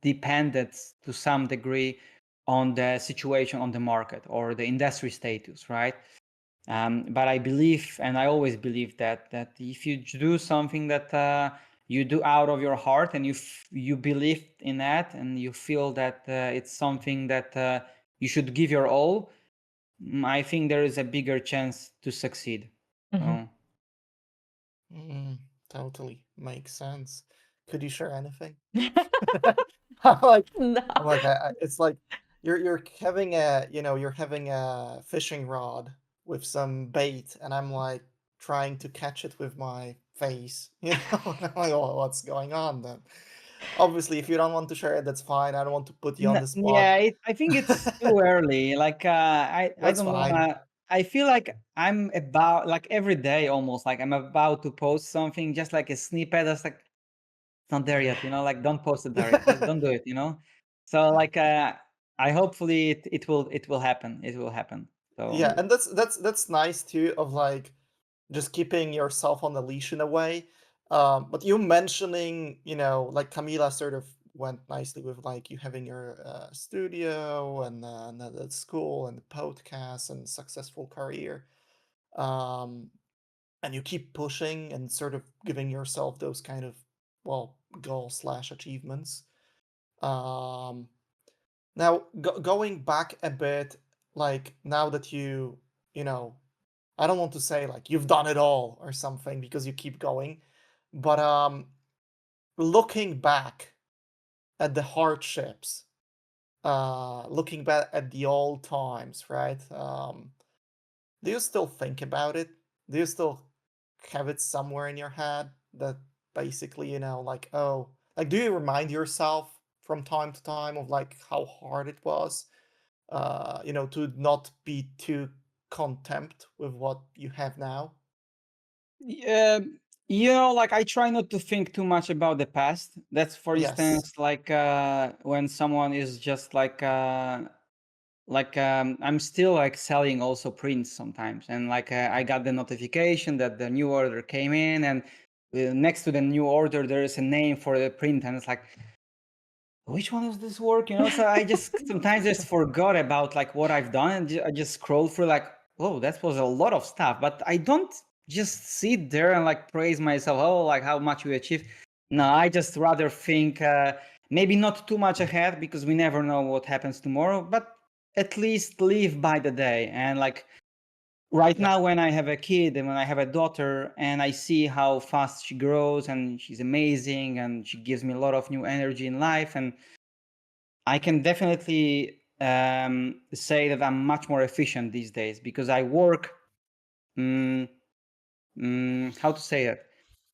dependent to some degree on the situation on the market or the industry status, right? But I believe, and I always believe, that if you do something that you do out of your heart, and you believe in that, and you feel that it's something that you should give your all, I think there is a bigger chance to succeed. So, Mm, totally makes sense. Could you share anything? I'm like, No. it's like you're having a, you know, you're having a fishing rod with some bait, and I'm like trying to catch it with my face, you know, and I'm like, oh, what's going on then? Obviously, if you don't want to share it, that's fine. I don't want to put you on the spot. Yeah, I think it's too early. Like I That's don't fine. wanna. I feel like I'm about like every day almost like I'm about to post something, just like a snippet. That's like it's not there yet, like don't post it, Darek. Don't do it. So like I hopefully it will happen. It will happen. Yeah, So and that's nice too, of like just keeping yourself on the leash in a way. But you mentioning, like Camila sort of went nicely with like you having your studio and the school and the podcast and successful career. Um, and you keep pushing and sort of giving yourself those kind of, well, goal/achievements. Um, Now, going back a bit, like now that you know, I don't want to say like you've done it all or something because you keep going, but looking back at the hardships, looking back at the old times, right? Do you still think about it? Do you still have it somewhere in your head that basically, like, oh, like, do you remind yourself from time to time of like how hard it was? To not be too contempt with what you have now. yeah, like I try not to think too much about the past. That's for Yes. instance like when someone is just like I'm still like selling also prints sometimes, and like I got the notification that the new order came in, and next to the new order there is a name for the print, and it's like, which one is this work? So I just sometimes just forgot about like what I've done, and I just scroll through like, whoa, that was a lot of stuff. But I don't just sit there and like praise myself, oh, like how much we achieved. No, I just rather think maybe not too much ahead, because we never know what happens tomorrow, but at least live by the day. And like right Yeah. now when I have a kid and when I have a daughter and I see how fast she grows and she's amazing and she gives me a lot of new energy in life, and I can definitely say that I'm much more efficient these days because I work. How to say it?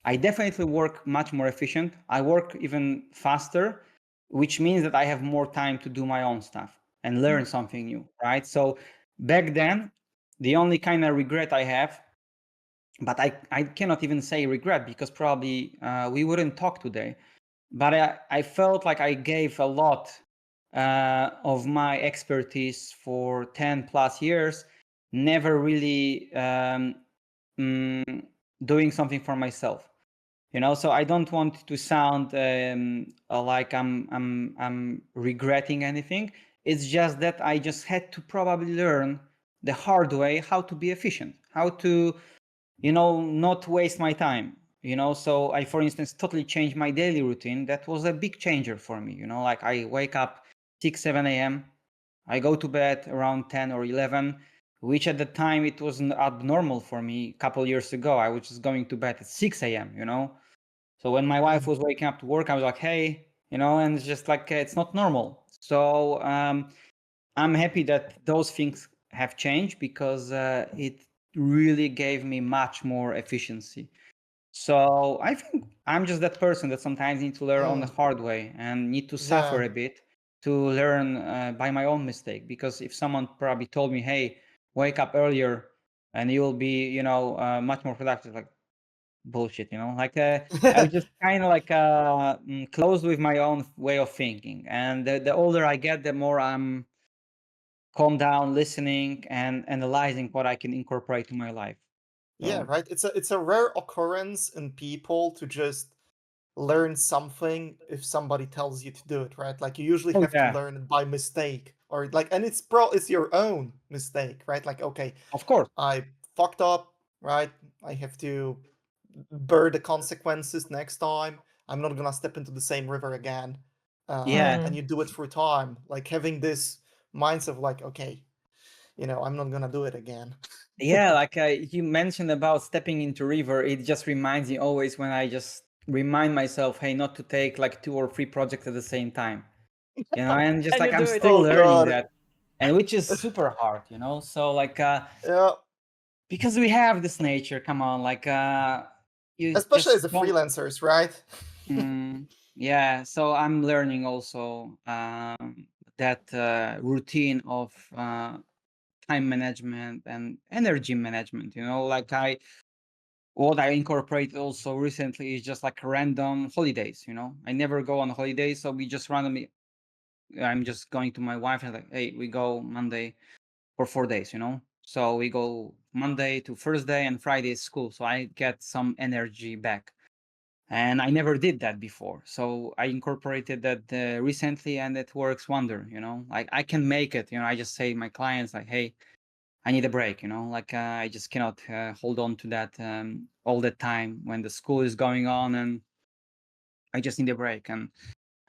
I definitely work much more efficient. I work even faster, which means that I have more time to do my own stuff and learn something new, right? So back then, the only kind of regret I have, but I cannot even say regret because probably we wouldn't talk today. But I felt like I gave a lot of my expertise for 10 plus years, never really doing something for myself. So I don't want to sound like I'm regretting anything. It's just that I just had to probably learn the hard way how to be efficient, how to not waste my time. So I, for instance, totally changed my daily routine. That was a big changer for me. Like I wake up 6 7 a.m. I go to bed around 10 or 11, which at the time it wasn't abnormal for me. A couple years ago I was just going to bed at 6 a.m. So when my wife was waking up to work, I was like, hey, and it's just like it's not normal. So I'm happy that those things have changed because it really gave me much more efficiency. So I think I'm just that person that sometimes need to learn on the hard way and need to suffer Yeah. a bit to learn by my own mistake. Because if someone probably told me, hey, wake up earlier and you'll be, much more productive, like bullshit, like I was just kind of like closed with my own way of thinking. And the older I get, the more I'm calm down, listening and analyzing what I can incorporate to my life. Yeah, So right. It's a rare occurrence in people to just learn something if somebody tells you to do it, right? Like you usually oh have to yeah, learn it by mistake or like, and it's your own mistake, right? Like, okay, of course. I fucked up, right? I have to bear the consequences next time. I'm not gonna step into the same river again. Yeah. And you do it through time, like having this mindset of like, okay, I'm not gonna do it again. Yeah, like you mentioned about stepping into river, it just reminds me always when I just remind myself, hey, not to take like 2 or 3 projects at the same time, and just And you like I'm do it still Oh again. learning God. that, and which is super hard, So like Yeah. because we have this nature, come on, like you Especially just as a don't. freelancers, right? Mm. Yeah, so I'm learning also that routine of time management and energy management. Like what I incorporate also recently is just like random holidays. I never go on holidays, so we just randomly. I'm just going to my wife and like, hey, we go Monday for 4 days. So we go Monday to Thursday and Friday is school, so I get some energy back. And I never did that before, so I incorporated that recently, and it works wonder. Like I can make it. I just say to my clients like, hey, I need a break. Like I just cannot hold on to that all the time when the school is going on, and I just need a break. And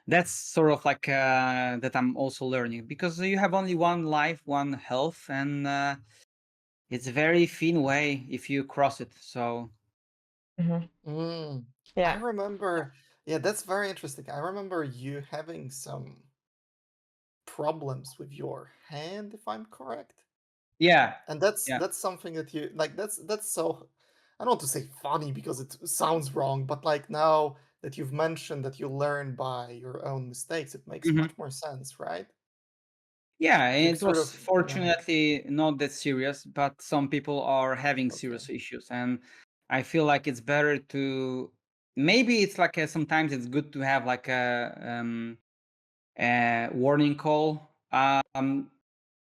that's sort of like that I'm also learning, because you have only one life, one health, and it's a very thin way if you cross it. So I Yeah. remember, yeah, that's very interesting. I remember you having some problems with your hand, if I'm correct. yeah, And that's yeah. that's something that you like. That's so. I don't want to say funny because it sounds wrong, but like now that you've mentioned that you learn by your own mistakes, it makes Mhm. much more sense, right? Yeah, You it sort was of, yeah. fortunately not that serious, but some people are having Okay. serious issues, and I feel like it's better to, maybe it's like sometimes it's good to have like a warning call,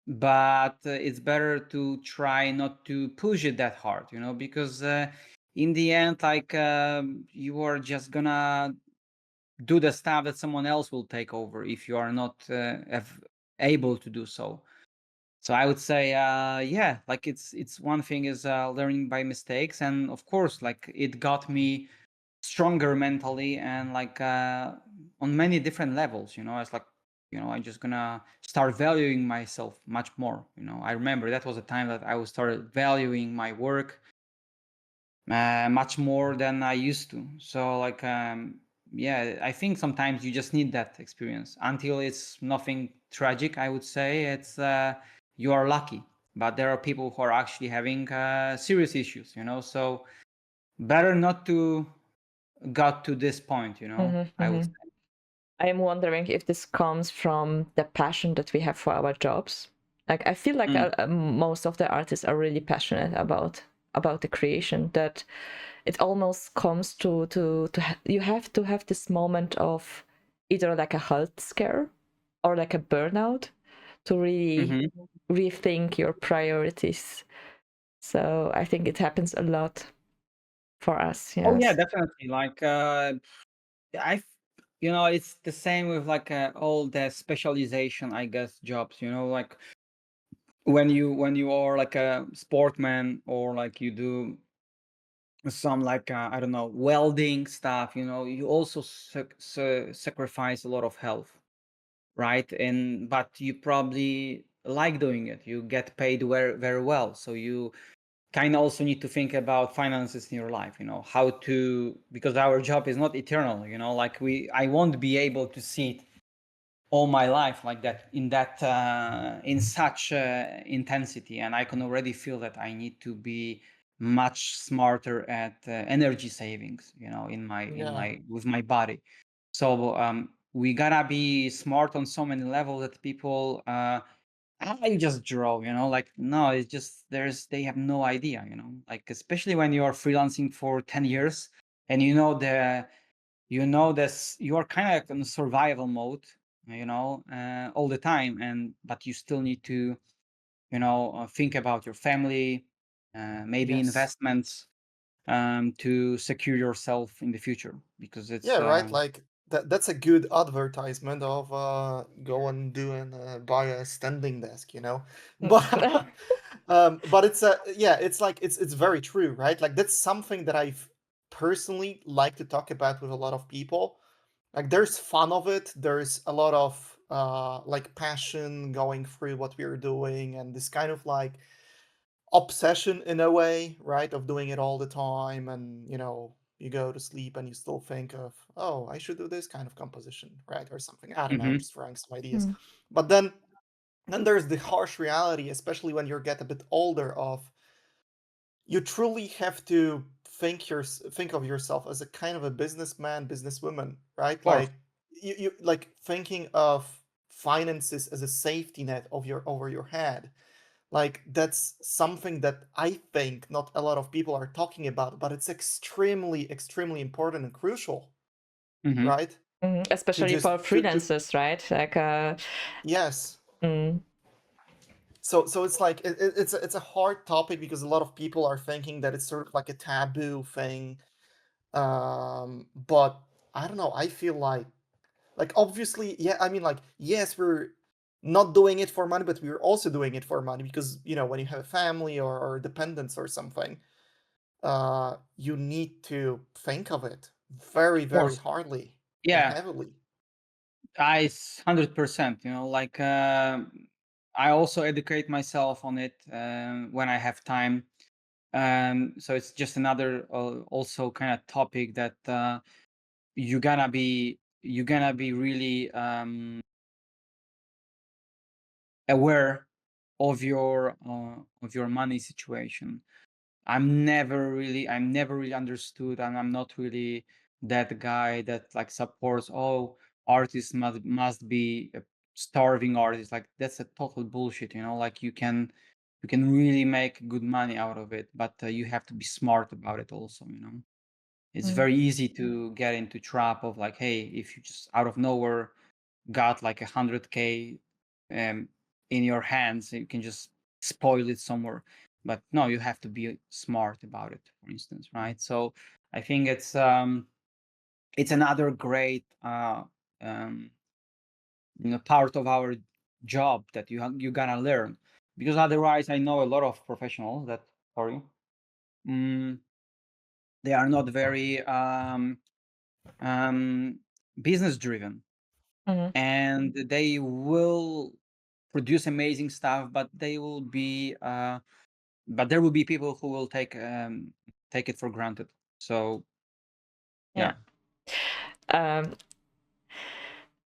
but it's better to try not to push it that hard, because in the end, like you are just gonna do the stuff that someone else will take over if you are not able to do so. So I would say, yeah, like it's one thing is learning by mistakes, and of course, like it got me stronger mentally and like on many different levels. It's like, I'm just gonna start valuing myself much more. I remember that was a time that I was started valuing my work much more than I used to. So like, yeah, I think sometimes you just need that experience until it's nothing tragic. I would say it's you are lucky, but there are people who are actually having serious issues. So better not to got to this point. I would say. I am wondering if this comes from the passion that we have for our jobs. Like I feel like Mm. most of the artists are really passionate about the creation, that it almost comes you have to have this moment of either like a health scare or like a burnout to really Mm-hmm. rethink your priorities. So I think it happens a lot for us. Oh yeah, Yes. definitely. Like I, it's the same with like all the specialization, I guess, jobs. Like when you are like a sportman, or like you do some like I don't know, welding stuff. You also sacrifice a lot of health, right? And but you probably like doing it. You get paid very very well, so you kind of also need to think about finances in your life. How to, because our job is not eternal. Like I won't be able to see it all my life like that, in such intensity, and I can already feel that I need to be much smarter at energy savings, in my Yeah. with my body. So we gotta be smart on so many levels that people I just draw, like no, it's just they have no idea, like especially when you are freelancing for 10 years, and this, you are kind of like in survival mode, all the time, but you still need to, think about your family, maybe Yes. investments, to secure yourself in the future, because Yeah, it's right. Like that's a good advertisement of go and do and buy a standing desk, you know. But it's yeah, it's like it's very true, right? Like that's something that I've personally like to talk about with a lot of people. Like there's fun of it. There's a lot of like passion going through what we're doing, and this kind of like obsession in a way, right? Of doing it all the time, and you go to sleep and you still think of, oh, I should do this kind of composition, right? Or something. I don't know, I'm Mhm. just throwing some ideas. But then there's the harsh reality, especially when you get a bit older, of you truly have to think of yourself as a kind of a businessman, businesswoman, right? Of course. Like you like thinking of finances as a safety net of your over your head. Like that's something that I think not a lot of people are talking about, but it's extremely, extremely important and crucial, hmm right? To Especially just for to freelancers, right? Like, yes. mm, So it's like it's a hard topic because a lot of people are thinking that it's sort of like a taboo thing. But I don't know. I feel like obviously, yeah. I mean, like yes, we're not doing it for money, but we're also doing it for money because when you have a family or dependents or something, you need to think of it very, Of very course. hardly and Yeah, heavily. 100%. Like I also educate myself on it when I have time. So it's just another also kind of topic that you gonna be really aware of your money situation. I'm never really understood, and I'm not really that guy that like supports, oh, artists must be a starving artists. Like that's a total bullshit. Like you can really make good money out of it, but you have to be smart about it also. It's mm, very easy to get into trap of like, hey, if you just out of nowhere got like 100K um, in your hands, you can just spoil it somewhere. But no, you have to be smart about it, for instance, right? So I think it's another great um, part of our job that you gotta learn, because otherwise I know a lot of professionals that, sorry, mm, they are not very um, business driven, mhm. and they will produce amazing stuff, but there will be people who will take it for granted. So Yeah. yeah. Um,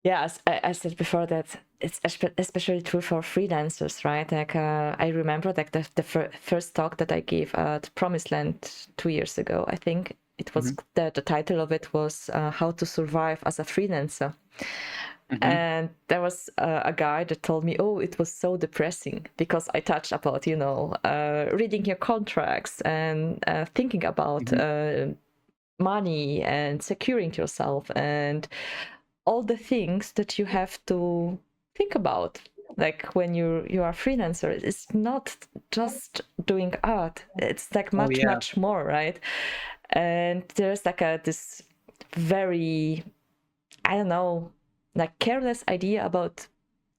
yeah, as I said before, that it's especially true for freelancers, right? Like, I remember like the first talk that I gave at Promised Land 2 years ago. I think it was hmm the title of it was How to Survive as a Freelancer. hmm And there was a guy that told me, oh, it was so depressing because I touched about, reading your contracts and thinking about hmm money and securing yourself and all the things that you have to think about. Like when you are a freelancer, it's not just doing art. It's like Oh much, yeah. much more, right? And there's like this very, I don't know, like careless idea about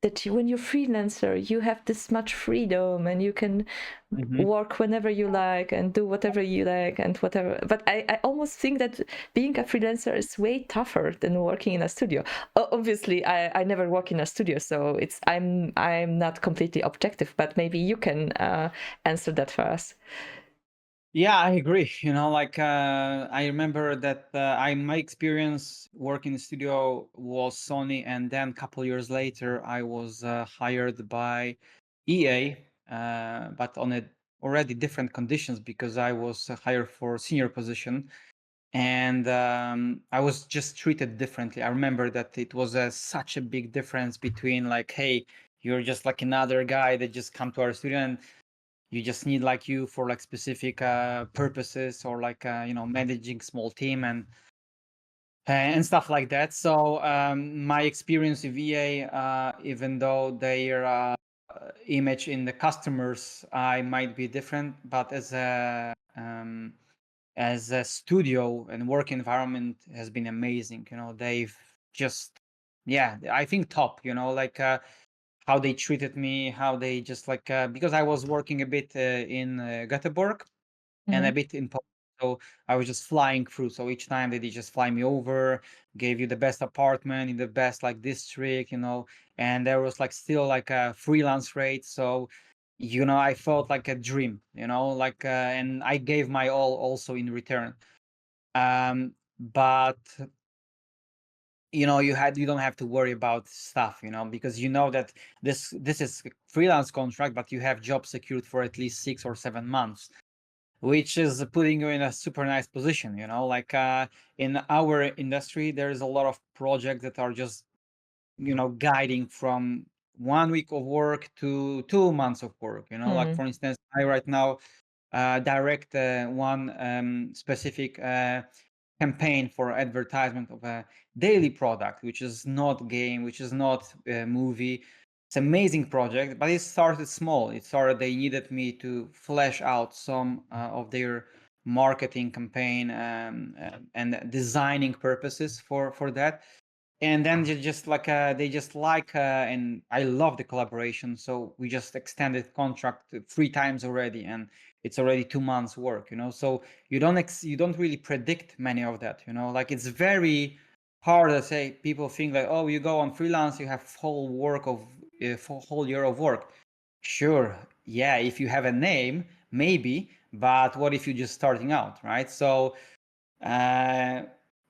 that when you're freelancer, you have this much freedom and you can hmm work whenever you like and do whatever you like and whatever. But I almost think that being a freelancer is way tougher than working in a studio. Obviously, I never work in a studio, so I'm not completely objective, but maybe you can answer that for us. Yeah, I agree. Like I remember that my experience working in the studio was Sony, and then a couple years later, I was hired by EA, but on a already different conditions because I was hired for senior position, and I was just treated differently. I remember that it was such a big difference between like, hey, you're just like another guy that just come to our studio, and you just need like you for like specific purposes, or like managing small team and stuff like that. So my experience with EA, even though their image in the customers I might be different, but as a studio and work environment has been amazing. They've just, yeah, I think top. Like how they treated me, how they just like because I was working a bit in Göteborg and a Mm-hmm. bit in Poland. So I was just flying through. So each time they did just fly me over, gave you the best apartment in the best like district, and there was like still like a freelance rate. So I felt like a dream, like and I gave my all also in return. But you don't have to worry about stuff, because that this is a freelance contract, but you have job secured for at least 6 or 7 months. which is putting you in a super nice position. Like in our industry, there's a lot of projects that are just guiding from 1 week of work to 2 months of work. Like for instance, I right now direct one specific campaign for advertisement of a daily product, which is not game, which is not a movie. It's an amazing project, but it started small. They needed me to flesh out some of their marketing campaign and designing purposes for that. And then they just like and I love the collaboration, so we just extended contract 3 times already, and it's already 2 months work. So you don't really predict many of that. Like it's very hard to say. People think like, oh, you go on freelance, you have whole year of work. Sure, yeah, if you have a name, maybe, but what if you're just starting out, right? So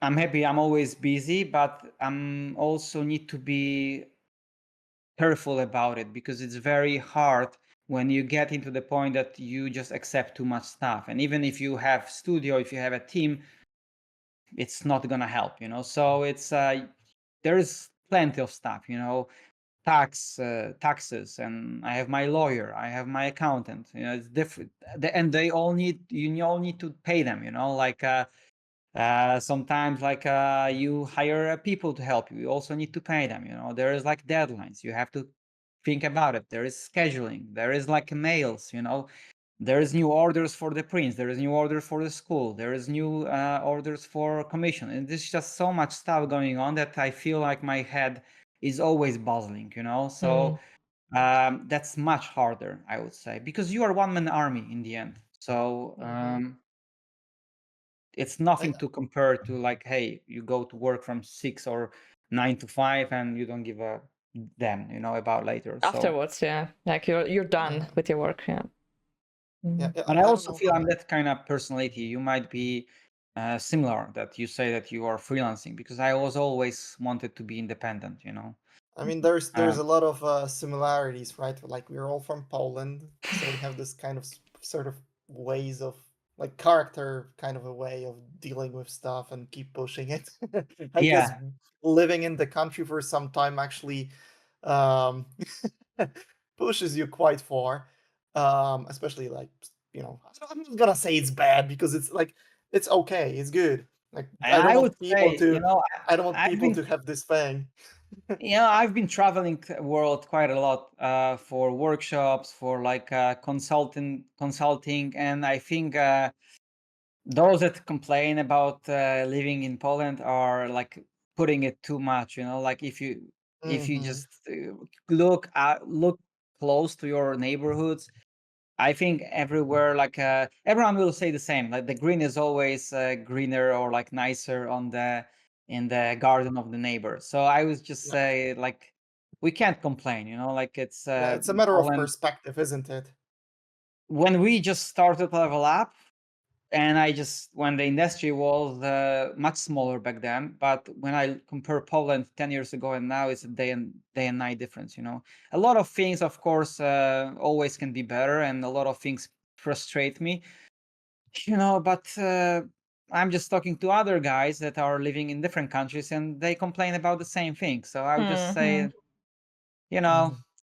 I'm happy. I'm always busy, but I'm also need to be careful about it, because it's very hard when you get into the point that you just accept too much stuff. And even if you have studio, if you have a team, it's not gonna help. So it's there's plenty of stuff. Taxes, and I have my lawyer, I have my accountant. It's different, and they all need you all need to pay them. Like. Sometimes like you hire people to help you also need to pay them. There is like deadlines, you have to think about it. There is scheduling, there is like mails. There is new orders for the prints, there is new orders for the school, there is new orders for commission, and there's just so much stuff going on that I feel like my head is always buzzing. So that's much harder, I would say, because you are one-man army in the end. So it's nothing to compare to like, hey, you go to work from 6 or 9 to 5 and you don't give a damn, about later. Afterwards, yeah, like you're done with your work, yeah. Yeah, But I don't also know feel how- I'm that kind of personality. You might be similar, that you say that you are freelancing, because I was always wanted to be independent. I mean, there's a lot of similarities, right? Like we're all from Poland, so we have this kind of sort of ways of like character, kind of a way of dealing with stuff and keep pushing it. I guess Yeah. living in the country for some time actually um, pushes you quite far, especially like I'm not gonna say it's bad, because it's like it's okay, it's good. Like I don't I would want people say, to I don't want I've people been to have this thing. I've been traveling the world quite a lot for workshops, for like consulting, and I think those that complain about living in Poland are like putting it too much. Like if you just look close to your neighborhoods, I think everywhere, like everyone will say the same. Like the green is always greener or like nicer in the garden of the neighbor. So I would just say like we can't complain. Like it's Yeah, it's a matter of Poland. perspective, isn't it? When we just started Level Up, and when the industry was much smaller back then, but when I compare Poland 10 years ago and now, it's a day and night difference. A lot of things, of course, always can be better, and a lot of things frustrate me, but I'm just talking to other guys that are living in different countries, and they complain about the same thing. So I would just say,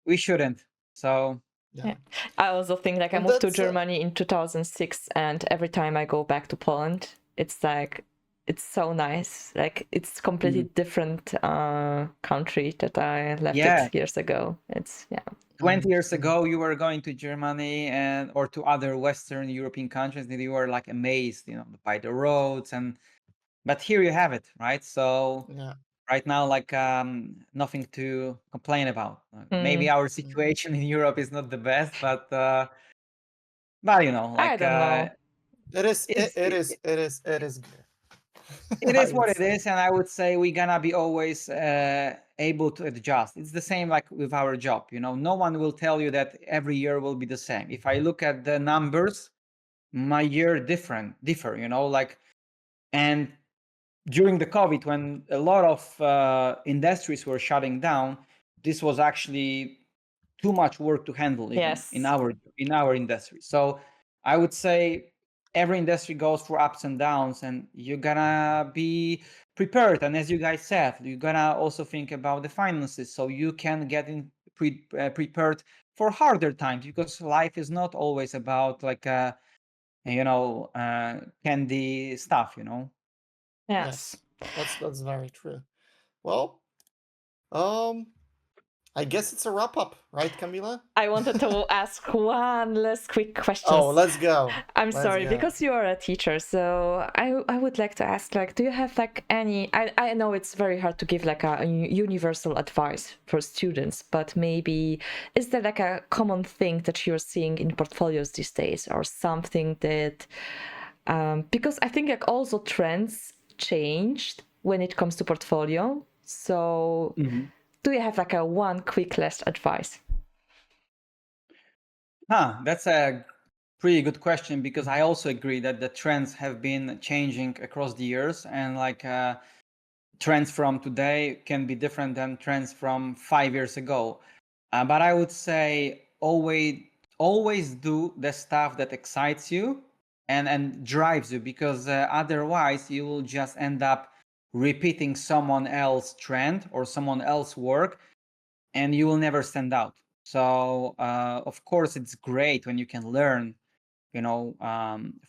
we shouldn't. So yeah. I also think like I moved to Germany in 2006, and every time I go back to Poland, it's like it's so nice. Like it's completely different country that I left it years ago. It's 20 years ago, you were going to Germany or to other Western European countries, and you were like amazed, by the roads, but here you have it, right? So right now, like nothing to complain about. Maybe our situation in Europe is not the best, but like I don't know. It is good. It is what it is, and I would say we're gonna be always able to adjust. It's the same like with our job. No one will tell you that every year will be the same. If I look at the numbers, my year differ. Like, and during the COVID, when a lot of industries were shutting down, this was actually too much work to handle in our industry. So I would say every industry goes through ups and downs, and you're gonna be prepared. And as you guys said, you're gonna also think about the finances, so you can get prepared for harder times, because life is not always about like candy stuff, Yes. That's very true. Well, I guess it's a wrap up, right, Kamila? I wanted to ask one last quick question. Oh, let's go. I'm Let's sorry, go. because you are a teacher, so I would like to ask, like, do you have like any, I know it's very hard to give like a universal advice for students, but maybe is there like a common thing that you're seeing in portfolios these days, or something that, because I think like also trends changed when it comes to portfolio. So do you have like a one quick last advice? That's a pretty good question, because I also agree that the trends have been changing across the years, and like trends from today can be different than trends from 5 years ago. But I would say always do the stuff that excites you and drives you, because otherwise you will just end up repeating someone else's trend or someone else's work, and you will never stand out. So of course it's great when you can learn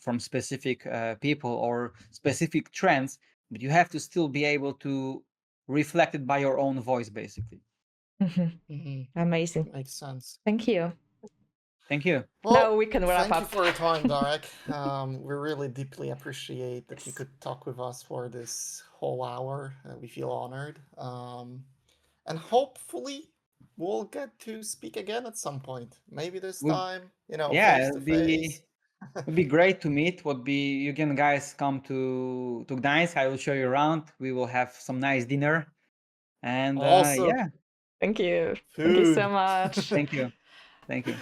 from specific people or specific trends, but you have to still be able to reflect it by your own voice, basically. Amazing. Makes sense. Thank you. Thank you. Well, Now we can wrap thank up. you for your time, Darek. We really deeply appreciate that you could talk with us for this whole hour. We feel honored. And hopefully we'll get to speak again at some point. Maybe this time, face to face. It'd be great to meet. You can guys come to Gdańsk. I will show you around. We will have some nice dinner. And Awesome. yeah. Thank you. Food. Thank you so much. Thank you. Thank you.